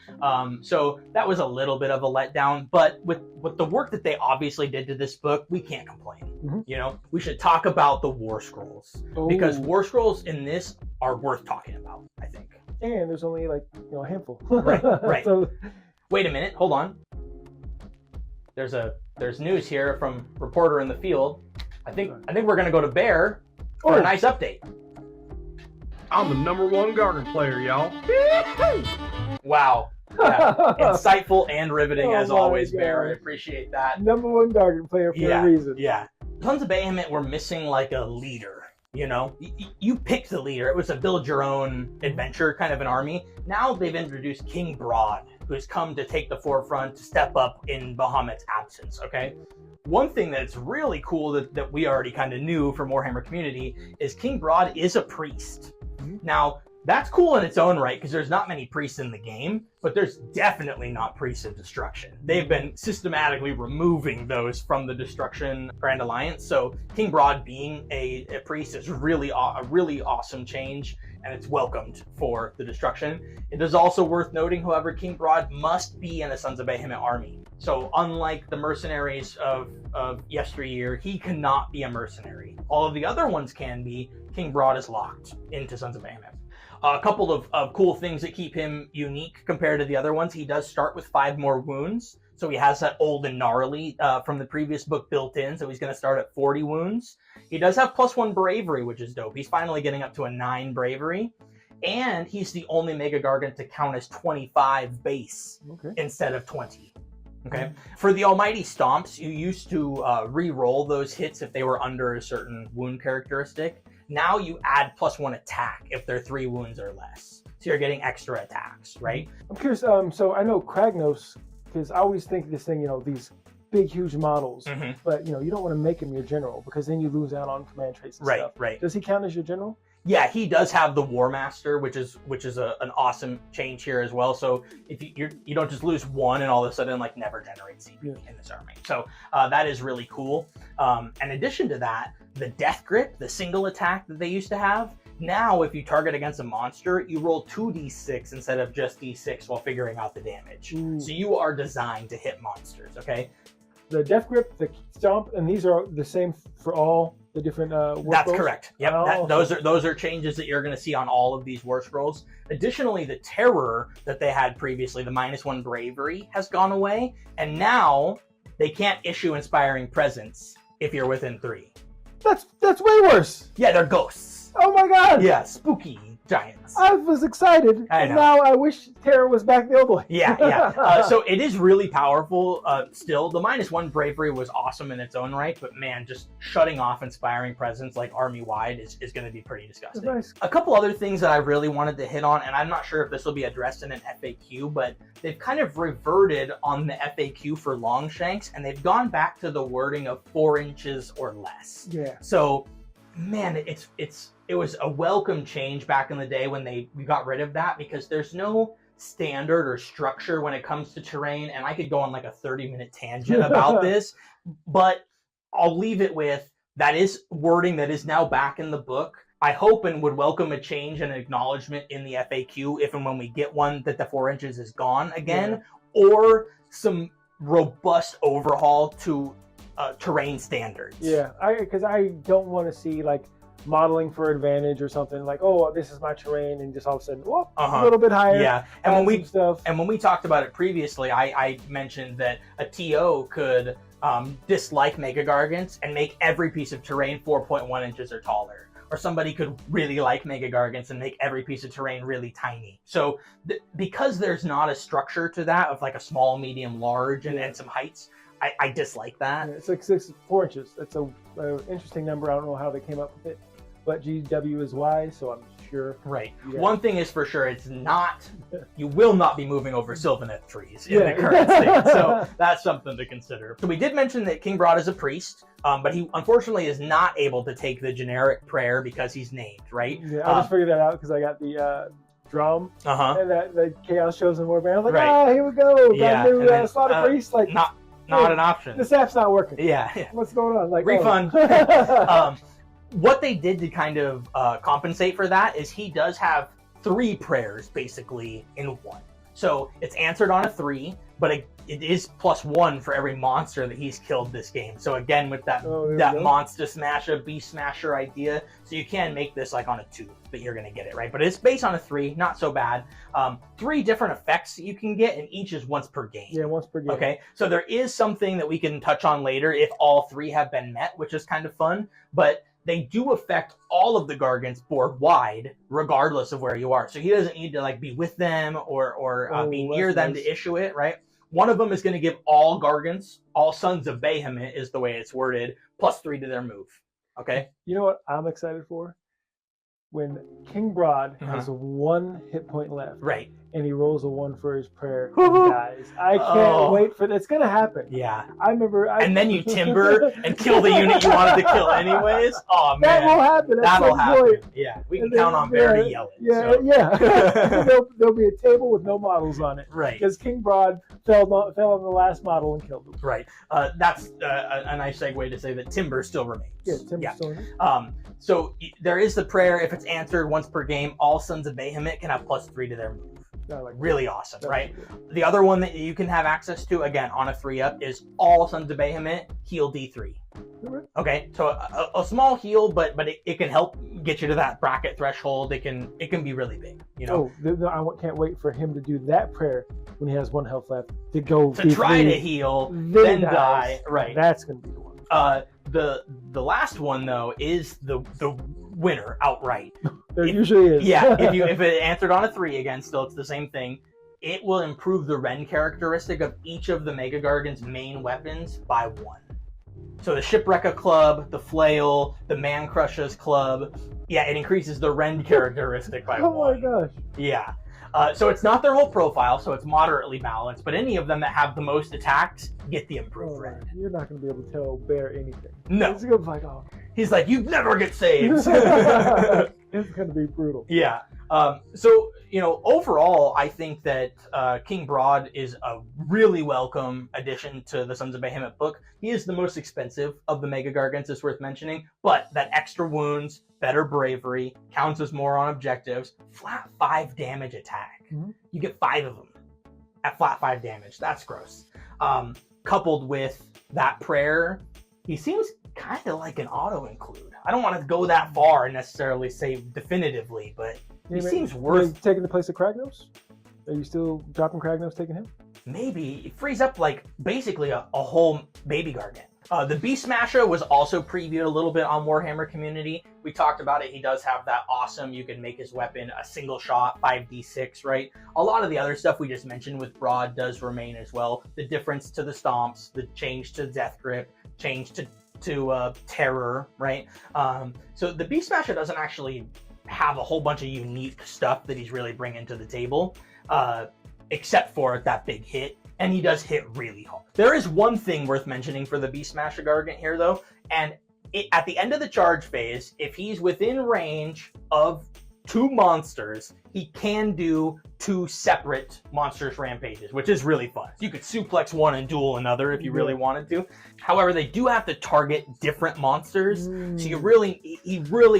So that was a little bit of a letdown, but with the work that they obviously did to this book, we can't complain. You know, we should talk about the Warscrolls, because Warscrolls in this are worth talking about, I think. And there's only like, you know, a handful. Right. So... Wait a minute, hold on. There's news here from reporter in the field. I think we're gonna go to Bear for a nice update. I'm the #1 Gargant player, y'all. Wow. Yeah. Insightful and riveting as always, Bear. I appreciate that. #1 Gargant player for a reason. Yeah. Sons of Behemat were missing like a leader. You know, you picked the leader. It was a build your own adventure kind of an army. Now they've introduced King Brodd, who's come to take the forefront, to step up in Behemat's absence, okay? One thing that's really cool that we already kind of knew from Warhammer community is King Brodd is a priest. Now, that's cool in its own right, because there's not many priests in the game, but there's definitely not priests of destruction. They've been systematically removing those from the Destruction Grand Alliance, so King Brodd being a priest is really a really awesome change, and it's welcomed for the Destruction. It is also worth noting, however, King Brodd must be in a Sons of Behemat army. So unlike the mercenaries of yesteryear, he cannot be a mercenary. All of the other ones can be. King Brodd is locked into Sons of Behemat. A couple of cool things that keep him unique compared to the other ones. He does start with 5 more wounds. So he has that old and gnarly from the previous book built in. So he's going to start at 40 wounds. He does have +1 bravery, which is dope. He's finally getting up to a 9 bravery. And he's the only Mega Gargant to count as 25 base instead of 20. Okay. For the Almighty Stomps, you used to re-roll those hits if they were under a certain wound characteristic. Now you add +1 attack if they're 3 wounds or less. So you're getting extra attacks, right? I'm curious, so I know Kragnos, because I always think this thing, you know, these big, huge models, but, you know, you don't want to make him your general, because then you lose out on command traits and stuff. Right. Does he count as your general? Yeah, he does have the War Master, which is an awesome change here as well. So if you don't just lose 1 and all of a sudden like never generate CP in this army. So that is really cool. In addition to that, the Death Grip, the single attack that they used to have, now if you target against a monster, you roll 2d6 instead of just d6 while figuring out the damage. So you are designed to hit monsters, okay? The Death Grip, the Stomp, and these are the same for all the different Warscrolls? That's correct. Yep, those are changes that you're going to see on all of these Warscrolls. Additionally, the Terror that they had previously, the -1 bravery, has gone away, and now they can't issue Inspiring Presence if you're within 3. That's way worse. Yeah, they're ghosts. Oh my god. Yeah, spooky giants. I was excited. And now I wish Terror was back the old way. Yeah. So it is really powerful still. The -1 bravery was awesome in its own right, but man, just shutting off Inspiring Presence like army-wide is going to be pretty disgusting. Nice. A couple other things that I really wanted to hit on, and I'm not sure if this will be addressed in an FAQ, but they've kind of reverted on the FAQ for Longshanks, and they've gone back to the wording of 4 inches or less. Yeah. So, man, it was a welcome change back in the day when we got rid of that, because there's no standard or structure when it comes to terrain, and I could go on like a 30-minute tangent about this, but I'll leave it with that is wording that is now back in the book. I hope and would welcome a change and acknowledgement in the FAQ if and when we get one that the 4 inches is gone again, or some robust overhaul to terrain standards. Yeah, because I don't want to see like modeling for advantage or something like, oh, this is my terrain, and just all of a sudden, whoop, a little bit higher. Yeah, and when we talked about it previously, I mentioned that a TO could dislike Mega Gargants and make every piece of terrain 4.1 inches or taller. Or somebody could really like Mega Gargants and make every piece of terrain really tiny. So because there's not a structure to that of like a small, medium, large, and some heights, I dislike that. Yeah, it's like 4 inches. That's a interesting number. I don't know how they came up with it, but GW is wise, so I'm sure. Right. Yeah. One thing is for sure, it's not. You will not be moving over Sylvaneth trees in the current state, so that's something to consider. So we did mention that King Brodd is a priest, but he unfortunately is not able to take the generic prayer because he's named. Right. Yeah, I just figured that out because I got the drum and that the Chaos Chosen Warband. I was like, here we go. Got a new Slaughter Priest. Like not an option. This app's not working. Yeah. What's going on? Like refund. What they did to kind of compensate for that is he does have 3 prayers basically in one. So it's answered on a 3, but it is +1 for every monster that he's killed this game. So again, with that Monster Smasher, Beast Smasher idea, so you can make this like on a 2 that you're going to get it, right? But it's based on a 3, not so bad. 3 different effects that you can get, and each is once per game. Yeah, once per game. Okay, so there is something that we can touch on later if all 3 have been met, which is kind of fun, but they do affect all of the Gargants board wide, regardless of where you are. So he doesn't need to like be with them or be near them to issue it, right? One of them is going to give all Gargants, all Sons of Behemat is the way it's worded, +3 to their move. Okay? You know what I'm excited for? When King Brodd has 1 hit point left. Right. And he rolls a 1 for his prayer and dies. I can't wait for that. It's going to happen. Yeah. I remember. And then you timber and kill the unit you wanted to kill anyways. Oh, man. That will happen. That'll happen. Point. Yeah. We can count on Bear to yell it. Yeah, so. yeah. There'll be a table with no models on it. Right. Because King Brodd fell on the last model and killed him. Right. That's a nice segue to say that timber still remains. Yeah, timber still remains. So there is the prayer. If it's answered once per game, all Sons of Behemat can have +3 to their move. Really awesome, right? The other one that you can have access to, again, on a 3-up, is all Sons of Behemat heal D3. Okay, so a small heal, but it can help get you to that bracket threshold. It can be really big, you know. I can't wait for him to do that prayer when he has 1 health left to go to try to heal, then die. Right. That's gonna be the one. The last one though is the winner outright. There usually is. Yeah, if it answered on a 3 again, still it's the same thing. It will improve the rend characteristic of each of the Mega Gargant's main weapons by 1. So the Shipwrecker Club, the Flail, the Man Crusher's Club, yeah, it increases the rend characteristic by 1. Oh my gosh. Yeah. So it's not their whole profile, so it's moderately balanced, but any of them that have the most attacks get the improved rend. You're not going to be able to tell Bear anything. No. He's going to be like, oh. He's like, you never get saves. It's going to be brutal. Yeah. So, you know, overall, I think that King Brodd is a really welcome addition to the Sons of Behemat book. He is the most expensive of the Mega Gargants, it's worth mentioning, but that extra wounds, better bravery, counts as more on objectives, flat 5 damage attack. Mm-hmm. You get 5 of them at flat 5 damage. That's gross. Coupled with that prayer, he seems kind of like an auto-include. I don't want to go that far and necessarily say definitively, but he seems worth... taking the place of Kragnos? Are you still dropping Kragnos, taking him? Maybe. It frees up, like, basically a whole baby Gargant. The Beast Smasher was also previewed a little bit on Warhammer Community. We talked about it. He does have that awesome, you can make his weapon a single shot, 5d6, right? A lot of the other stuff we just mentioned with Brodd does remain as well. The difference to the Stomps, the change to Death Grip, change to Terror, right? So the Beast Smasher doesn't actually have a whole bunch of unique stuff that he's really bringing to the table, except for that big hit. And he does hit really hard. There is one thing worth mentioning for the Beast Smasher Gargant here, though, and at the end of the charge phase, if he's within range of 2 monsters, he can do 2 separate Monstrous Rampages, which is really fun. You could suplex one and duel another if you really wanted to. However, they do have to target different monsters, so he really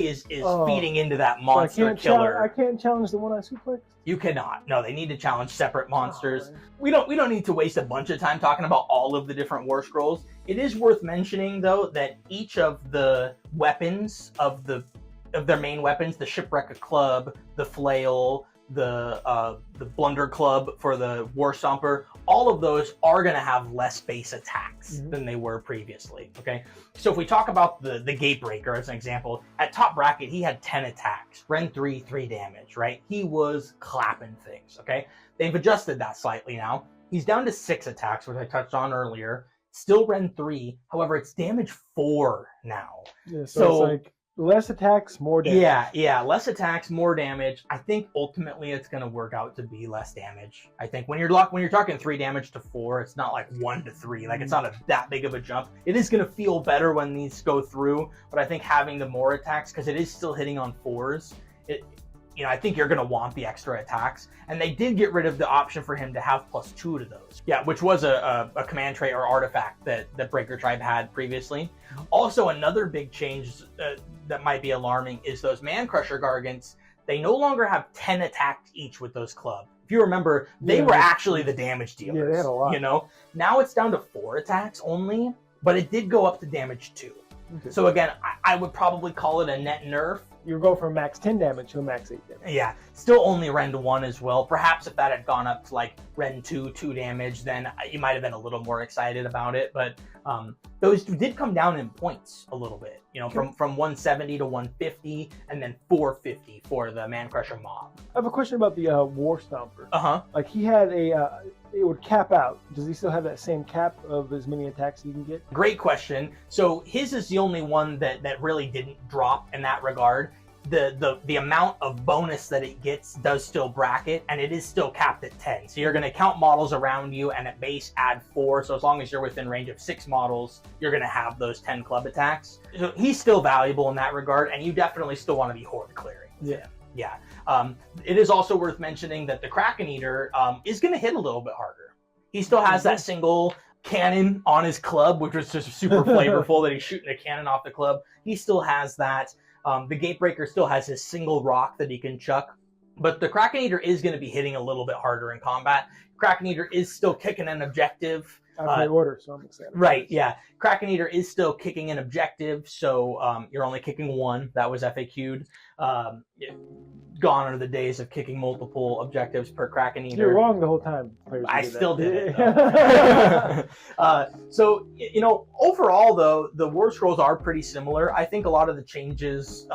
is feeding into that monster killer. I can't challenge the one I suplexed? You cannot. No, they need to challenge separate monsters. We don't need to waste a bunch of time talking about all of the different War Scrolls. It is worth mentioning, though, that each of the weapons of their main weapons, the Shipwrecker Club, the Flail, the Blunder Club for the War Stomper, all of those are going to have less base attacks than they were previously, okay? So if we talk about the Gatebreaker as an example, at top bracket, he had 10 attacks, Rend 3, 3 damage, right? He was clapping things, okay? They've adjusted that slightly now. He's down to 6 attacks, which I touched on earlier. Still Rend 3, however, it's damage 4 now. Yeah, so it's like Less attacks, more damage. Yeah, less attacks, more damage. I think ultimately it's going to work out to be less damage. I think when you're talking 3 damage to 4, it's not like 1 to 3. Like it's not that big of a jump. It is going to feel better when these go through, but I think having the more attacks, because it is still hitting on 4s, I think you're going to want the extra attacks. And they did get rid of the option for him to have +2 to those. Yeah, which was a command trait or artifact that Breaker Tribe had previously. Also, another big change that might be alarming is those Man Crusher Gargants. They no longer have 10 attacks each with those club. If you remember, they were actually the damage dealers. Yeah, they had a lot. Now it's down to 4 attacks only, but it did go up to damage 2. Okay. So again, I would probably call it a net nerf. You go from max 10 damage to a max 8 damage. Yeah, still only Rend 1 as well. Perhaps if that had gone up to like Rend 2 damage, then you might have been a little more excited about it. But those did come down in points a little bit. From 170 to 150, and then 450 for the Man Crusher Mob. I have a question about the War Stomper. Uh-huh. Like he had it would cap out. Does he still have that same cap of as many attacks he can get? Great question. So his is the only one that really didn't drop in that regard. The amount of bonus that it gets does still bracket, and it is still capped at 10. So you're going to count models around you, and at base add 4. So as long as you're within range of 6 models, you're going to have those 10 club attacks. So he's still valuable in that regard, and you definitely still want to be horde clearing. Yeah. Yeah. It is also worth mentioning that the Kraken Eater is going to hit a little bit harder. He still has that single cannon on his club, which was just super flavorful that he's shooting a cannon off the club. He still has that. The Gatebreaker still has his single rock that he can chuck. But the Kraken Eater is going to be hitting a little bit harder in combat. Kraken Eater is still kicking an objective. Out of my order, so I'm excited. Right, yeah. Kraken Eater is still kicking an objective, so you're only kicking 1. That was FAQ'd. Gone are the days of kicking multiple objectives per Kraken Eater. You're wrong the whole time. I still did it. So, overall, though, the War Scrolls are pretty similar. I think a lot of the changes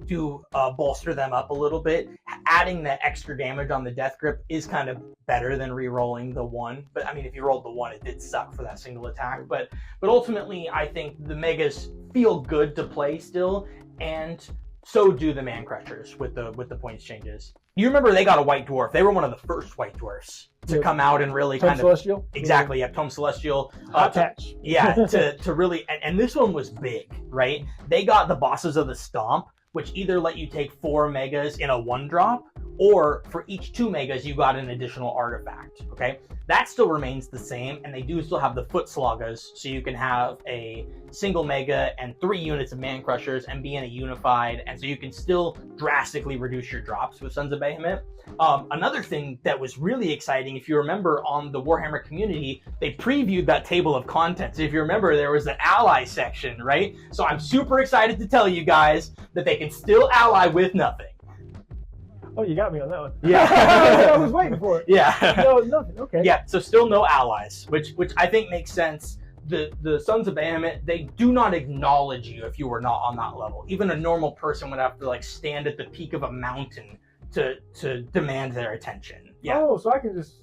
do bolster them up a little bit. Adding that extra damage on the Death Grip is kind of better than re-rolling the 1. But, I mean, if you rolled the 1, it did suck for that single attack. But ultimately, I think the Megas feel good to play still, and so do the Man Crushers with the points changes. You remember they got a White Dwarf. They were one of the first White Dwarfs to come out and really Tome kind Celestial? of... Exactly, yeah, Tome Celestial. Hot patch. Yeah, to really... And this one was big, right? They got the Bosses of the Stomp, which either let you take 4 megas in a 1-drop, or for each 2 megas, you got an additional artifact, okay? That still remains the same, and they do still have the Foot Sloggas, so you can have a single mega and 3 units of Man Crushers and be in a unified, and so you can still drastically reduce your drops with Sons of Behemat. Another thing that was really exciting, if you remember on the Warhammer community, they previewed that table of contents. If you remember, there was an ally section, right? So I'm super excited to tell you guys that they can still ally with nothing. Oh, you got me on that one. Yeah. I was waiting for it. Yeah. No, nothing. Okay. Yeah, so still no allies, which I think makes sense. The Sons of Behemat, they do not acknowledge you if you were not on that level. Even a normal person would have to like stand at the peak of a mountain to demand their attention. Yeah. Oh, so I can just...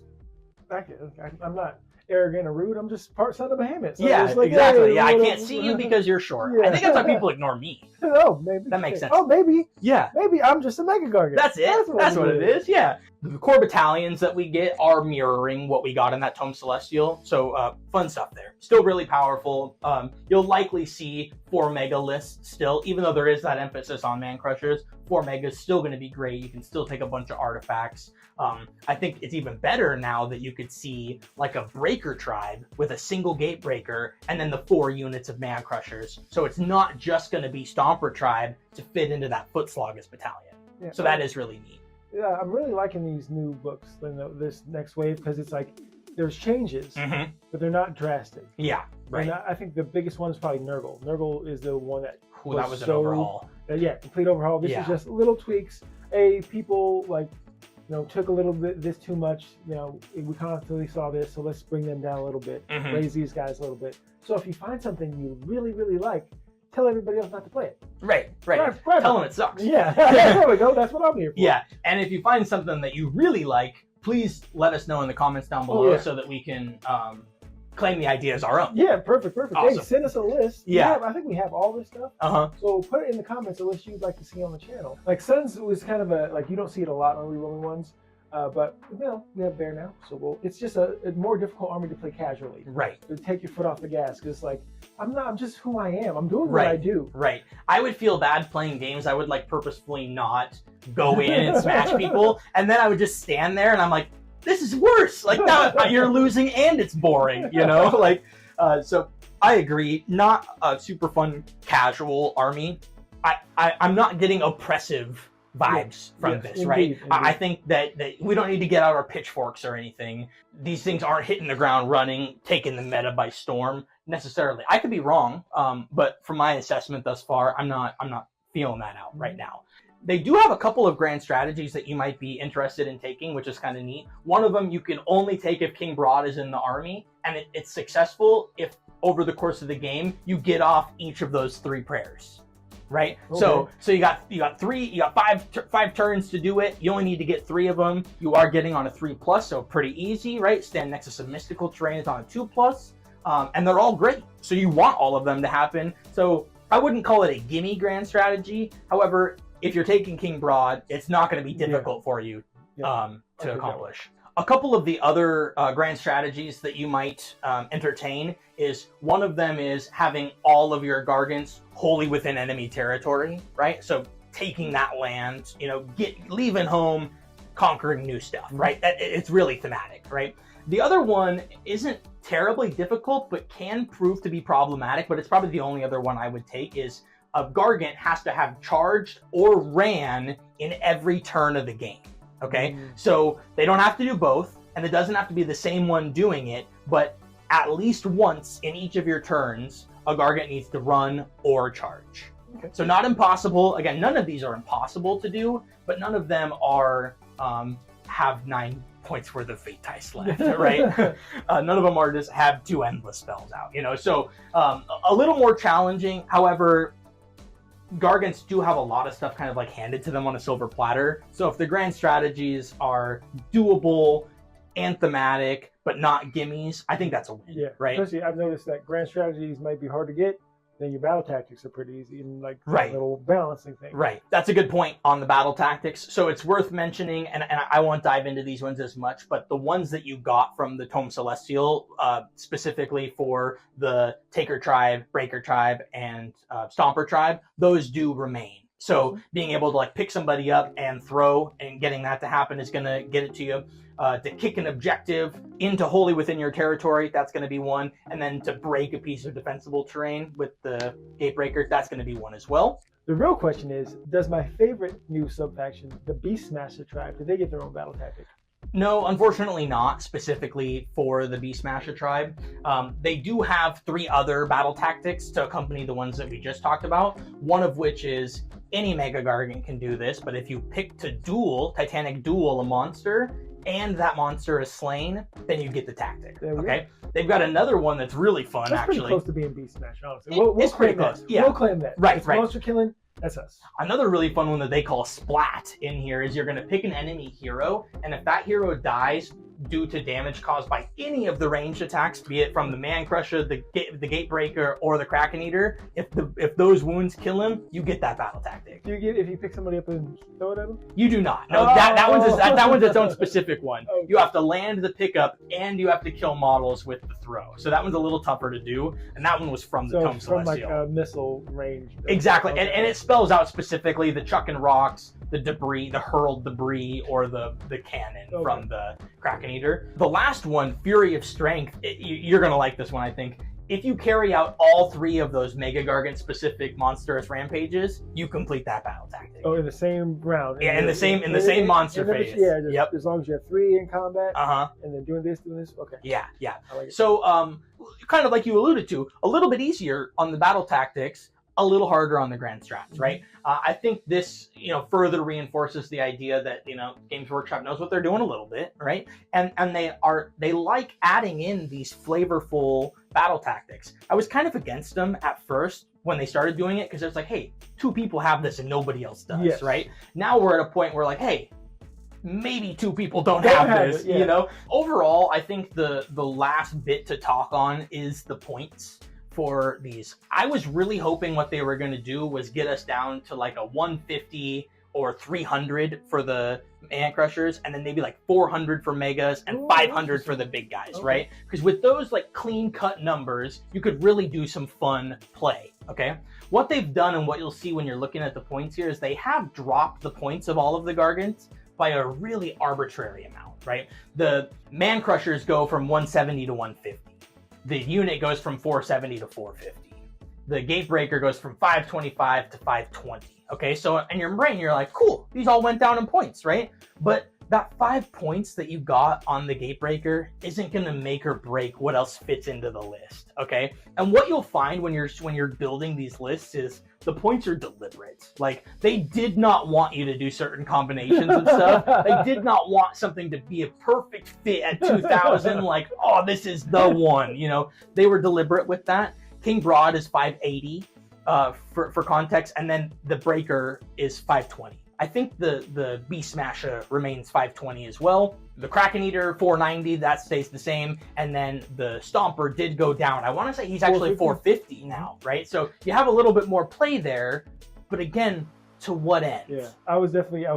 I'm not arrogant or rude. I'm just part Son of Behemat. So Yeah, it's like, exactly. hey, Yeah, I what can't up? see you because you're short. Yeah. I think that's why people ignore me. Oh, maybe. That makes sense. Oh, maybe. Yeah. Maybe I'm just a Mega Gargant. That's it. That's what it is. Yeah. The core battalions that we get are mirroring what we got in that Tome Celestial. So fun stuff there. Still really powerful. You'll likely see 4 mega lists still, even though there is that emphasis on Man Crushers. 4 mega is still going to be great. You can still take a bunch of artifacts. I think it's even better now that you could see like a Breaker Tribe with a single Gatebreaker and then the 4 units of Man Crushers. So it's not just going to be Stomper Tribe to fit into that Foot Sloggas battalion. Yeah. So that is really neat. Yeah, I'm really liking these new books, this next wave, because it's like there's changes, but they're not drastic. Yeah, right. And I think the biggest one is probably Nurgle. Nurgle is the one that that was an overhaul. Yeah, complete overhaul. This is just little tweaks. People took a little bit this too much. We constantly saw this, so let's bring them down a little bit, raise these guys a little bit. So if you find something you really, really like, tell everybody else not to play it. Right. Tell them it sucks. Yeah, there we go. That's what I'm here for. Yeah, and if you find something that you really like, please let us know in the comments down below so that we can claim the idea as our own. Yeah, perfect. Awesome. Hey, send us a list. Yeah. I think we have all this stuff. Uh-huh. So put it in the comments a list you'd like to see on the channel. Like Suns was kind of like you don't see it a lot on rerolling ones. But we have Bear now, so it's just a more difficult army to play casually. Right. To take your foot off the gas, because like I'm just who I am. I'm doing what I do. Right. I would feel bad playing games. I would like purposefully not go in and smash people, and then I would just stand there, and I'm like, this is worse. Like now you're losing, and it's boring. You know, like so. I agree. Not a super fun casual army. I'm not getting oppressive vibes from this, right? Indeed. I think that we don't need to get out our pitchforks or anything. These things aren't hitting the ground running, taking the meta by storm necessarily. I could be wrong, but from my assessment thus far, I'm not feeling that out right now. They do have a couple of grand strategies that you might be interested in taking, which is kind of neat. One of them you can only take if King Brodd is in the army, and it's successful if over the course of the game you get off each of those 3 prayers. Right. Okay. So you got five turns to do it. You only need to get 3 of them. You are getting on a 3+, so pretty easy, right? Stand next to some mystical terrain is on a 2+, and they're all great. So you want all of them to happen. So I wouldn't call it a gimme grand strategy. However, if you're taking King Brodd, it's not going to be difficult for you to accomplish. A couple of the other grand strategies that you might entertain is one of them is having all of your Gargants wholly within enemy territory, right? So taking that land, leaving home, conquering new stuff, right? It's really thematic, right? The other one isn't terribly difficult, but can prove to be problematic, but it's probably the only other one I would take is a Gargant has to have charged or ran in every turn of the game. Okay, so they don't have to do both, and it doesn't have to be the same one doing it, but at least once in each of your turns, a Gargant needs to run or charge. Okay. So not impossible. Again, none of these are impossible to do, but none of them are have 9 points worth of fate dice left, right? None of them are just have 2 endless spells out, So a little more challenging. However, Gargants do have a lot of stuff kind of like handed to them on a silver platter. So if the grand strategies are doable and thematic, but not gimmies, I think that's a win. Yeah, right. Especially I've noticed that grand strategies might be hard to get. Then your battle tactics are pretty easy and like a little balancing thing. Right. That's a good point on the battle tactics. So it's worth mentioning, and I won't dive into these ones as much, but the ones that you got from the Tome Celestial, specifically for the Taker Tribe, Breaker Tribe, and Stomper Tribe, those do remain. So being able to like pick somebody up and throw and getting that to happen is going to get it to you. To kick an objective into wholly within your territory, that's going to be one. And then to break a piece of defensible terrain with the Gatebreaker, that's going to be one as well. The real question is, does my favorite new sub-faction, the Beastmaster Tribe, do they get their own battle tactic? No, unfortunately not, specifically for the Beastmaster Tribe. They do have 3 other battle tactics to accompany the ones that we just talked about, one of which is any Mega Gargant can do this, but if you pick to Titanic Duel a monster, and that monster is slain, then you get the tactic. Okay? They've got another one that's really fun, that's actually. Pretty close to being Beastmaster, honestly. We'll pretty close. That. Yeah. We'll claim that. Right. Monster killing, that's us. Another really fun one that they call Splat in here is you're going to pick an enemy hero, and if that hero dies due to damage caused by any of the ranged attacks, be it from the Man Crusher, the Gatebreaker, or the Kraken Eater, if those wounds kill him, you get that battle tactic. Do you get if you pick somebody up and throw it at him? You do not. No, that one's its own specific one. Okay. You have to land the pickup and you have to kill models with the throw. So that one's a little tougher to do, and that one was from the Tome Celestial. From like missile range. Exactly, okay. and it spells out specifically the chucking rocks, the debris, the hurled debris, or the cannon from the Kraken Eater. The last one, Fury of Strength, you're going to like this one, I think. If you carry out all 3 of those Mega Gargant specific Monstrous Rampages, you complete that battle tactic. Oh, in the same round. Yeah, in the same monster phase. Yeah, as long as you have 3 in combat. And then doing this. Okay. Yeah. I like it. So, kind of like you alluded to, a little bit easier on the battle tactics, a little harder on the grand strats, right? I think this, further reinforces the idea that, Games Workshop knows what they're doing a little bit, right? And they like adding in these flavorful battle tactics. I was kind of against them at first when they started doing it, because it's like, hey, 2 people have this and nobody else does, right? Now we're at a point where like, hey, maybe 2 people don't have this, yeah. you know? Overall, I think the last bit to talk on is the points for these. I was really hoping what they were going to do was get us down to like a 150 or 300 for the Man Crushers, and then maybe like 400 for Megas and 500 for the big guys, right? Because with those like clean-cut numbers, you could really do some fun play, okay? What they've done and what you'll see when you're looking at the points here is they have dropped the points of all of the Gargants by a really arbitrary amount, right? The Man Crushers go from 170 to 150. The unit goes from 470 to 450. The Gatebreaker goes from 525 to 520. Okay, so in your brain, you're like, cool, these all went down in points, right? But that 5 points that you got on the Gatebreaker isn't going to make or break what else fits into the list, okay? And what you'll find when you're building these lists is the points are deliberate. Like, they did not want you to do certain combinations of stuff. They did not want something to be a perfect fit at 2,000, like, oh, this is the one, you know? They were deliberate with that. King Brodd is 580 for context, and then the Breaker is 520. I think the Beast Smasher remains 520 as well. The Kraken Eater 490, that stays the same, and then the Stomper did go down. I want to say he's actually 450 now, right? So you have a little bit more play there, but again, to what end? Yeah, I was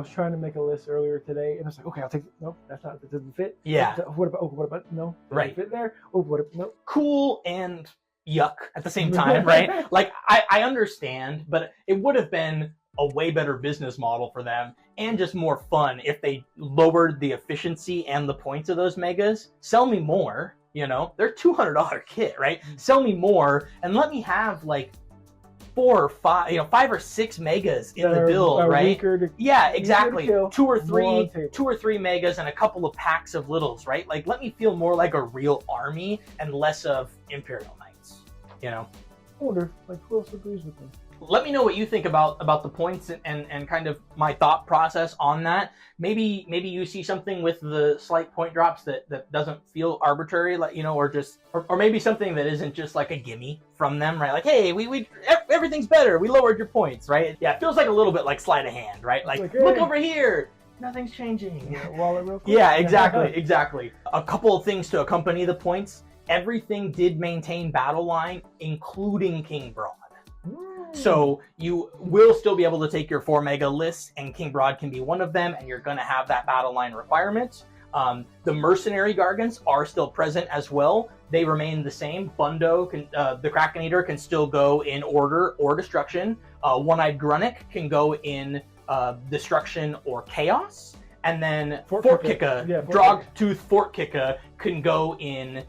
trying to make a list earlier today, and I was like, okay, I'll take. Nope, that doesn't fit. Yeah. What about no? Right. Fit there. Oh, what? No. Cool and yuck at the same time, right? Like I understand, but it would have been a way better business model for them and just more fun if they lowered the efficiency and the points of those Megas. Sell me more, you know? They're $200 kit, right? Sell me more and let me have like 4 or 5, you know, 5 or 6 Megas in the build, right? Yeah, exactly. 2 or 3 Megas and a couple of packs of littles, right? Like, let me feel more like a real army and less of Imperial Knights, you know? I wonder, like, who else agrees with me? Let me know what you think about the points and kind of my thought process on that. Maybe you see something with the slight point drops that doesn't feel arbitrary, like, you know, or maybe something that isn't just like a gimme from them, right? Like, hey, we everything's better. We lowered your points, right? Yeah, it feels like a little bit like sleight of hand, right? Like hey, look over here. Nothing's changing. Yeah, wallet real quick. Yeah, exactly. A couple of things to accompany the points. Everything did maintain battle line, including King Brodd. So you will still be able to take your 4 mega lists, and King Brodd can be one of them, and you're going to have that battle line requirement. The mercenary Gargants are still present as well. They remain the same. Bundo, the Kraken Eater, can still go in order or destruction. One-Eyed Grunnick can go in destruction or chaos. And then Fort Kika, Drogtooth Fort Kika can go in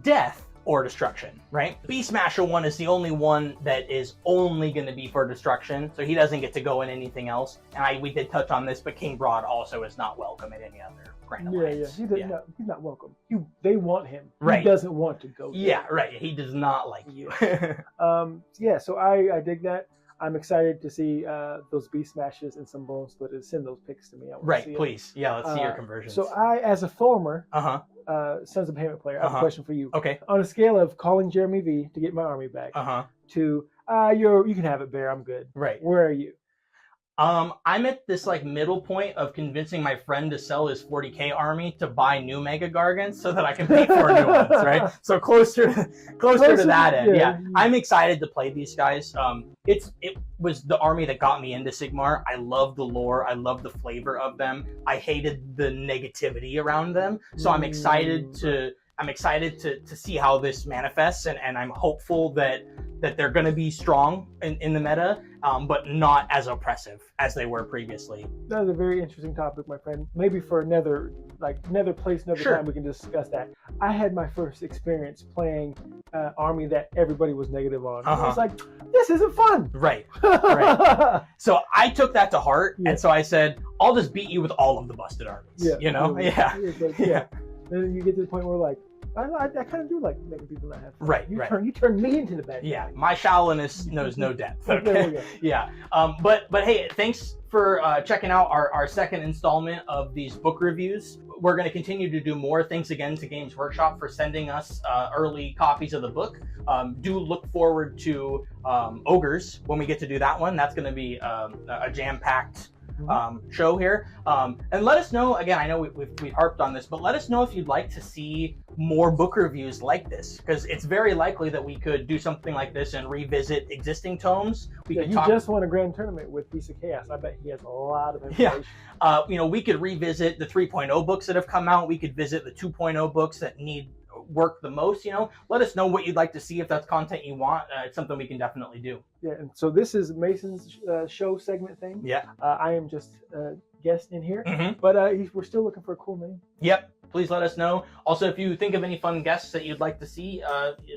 death or destruction, right? Beast Smasher 1 is the only one that is only going to be for destruction, so he doesn't get to go in anything else. And we did touch on this, but King Brodd also is not welcome in any other Grand Alliance. Yeah, he's not welcome. They want him. Right. He doesn't want to go there. Yeah, right. He does not like you. Yeah, so I dig that. I'm excited to see those Beast Smashes and some Bone Splitters. Send those pics to me. Right, please. Yeah, let's see your conversions. So I, as a former Sons of Behemat player, I have a question for you. Okay. On a scale of calling Jeremy V to get my army back to you can have it, Bear, I'm good. Right. Where are you? I'm at this like middle point of convincing my friend to sell his 40k army to buy new Mega Gargants so that I can pay for new ones, right? So closer to that end. Yeah. I'm excited to play these guys. It was the army that got me into Sigmar. I love the lore. I love the flavor of them. I hated the negativity around them. So I'm excited to see how this manifests, and I'm hopeful that they're going to be strong in the meta, but not as oppressive as they were previously. That is a very interesting topic, my friend. Maybe for another place, another time we can discuss that. I had my first experience playing army that everybody was negative on. I was like, this isn't fun. Right. So I took that to heart, and so I said, I'll just beat you with all of the busted armies. Yeah. You know? Yeah. Then you get to the point where like, I kind of do like making people not have fun. Right, You turn me into the bad guy. Yeah, my shallowness knows no depth. Okay. Yeah. But hey, thanks for checking out our second installment of these book reviews. We're going to continue to do more. Thanks again to Games Workshop for sending us early copies of the book. Do look forward to Ogres when we get to do that one. That's going to be a jam-packed show here. And let us know, again, I know we harped on this, but let us know if you'd like to see more book reviews like this, because it's very likely that we could do something like this and revisit existing tomes. We could talk... just won a grand tournament with Piece of Chaos. I bet he has a lot of information. Yeah. You know, we could revisit the 3.0 books that have come out. We could visit the 2.0 books that need work the most. You know, let us know what you'd like to see. If that's content you want, it's something we can definitely do. Yeah, and so this is Mason's show segment thing. Yeah. I am just a guest in here, but we're still looking for a cool name. Yep. Please let us know. Also, if you think of any fun guests that you'd like to see,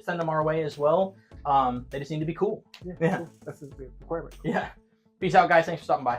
send them our way as well. They just need to be cool. Yeah. Cool. That's the requirement. Yeah. Peace out, guys. Thanks for stopping by.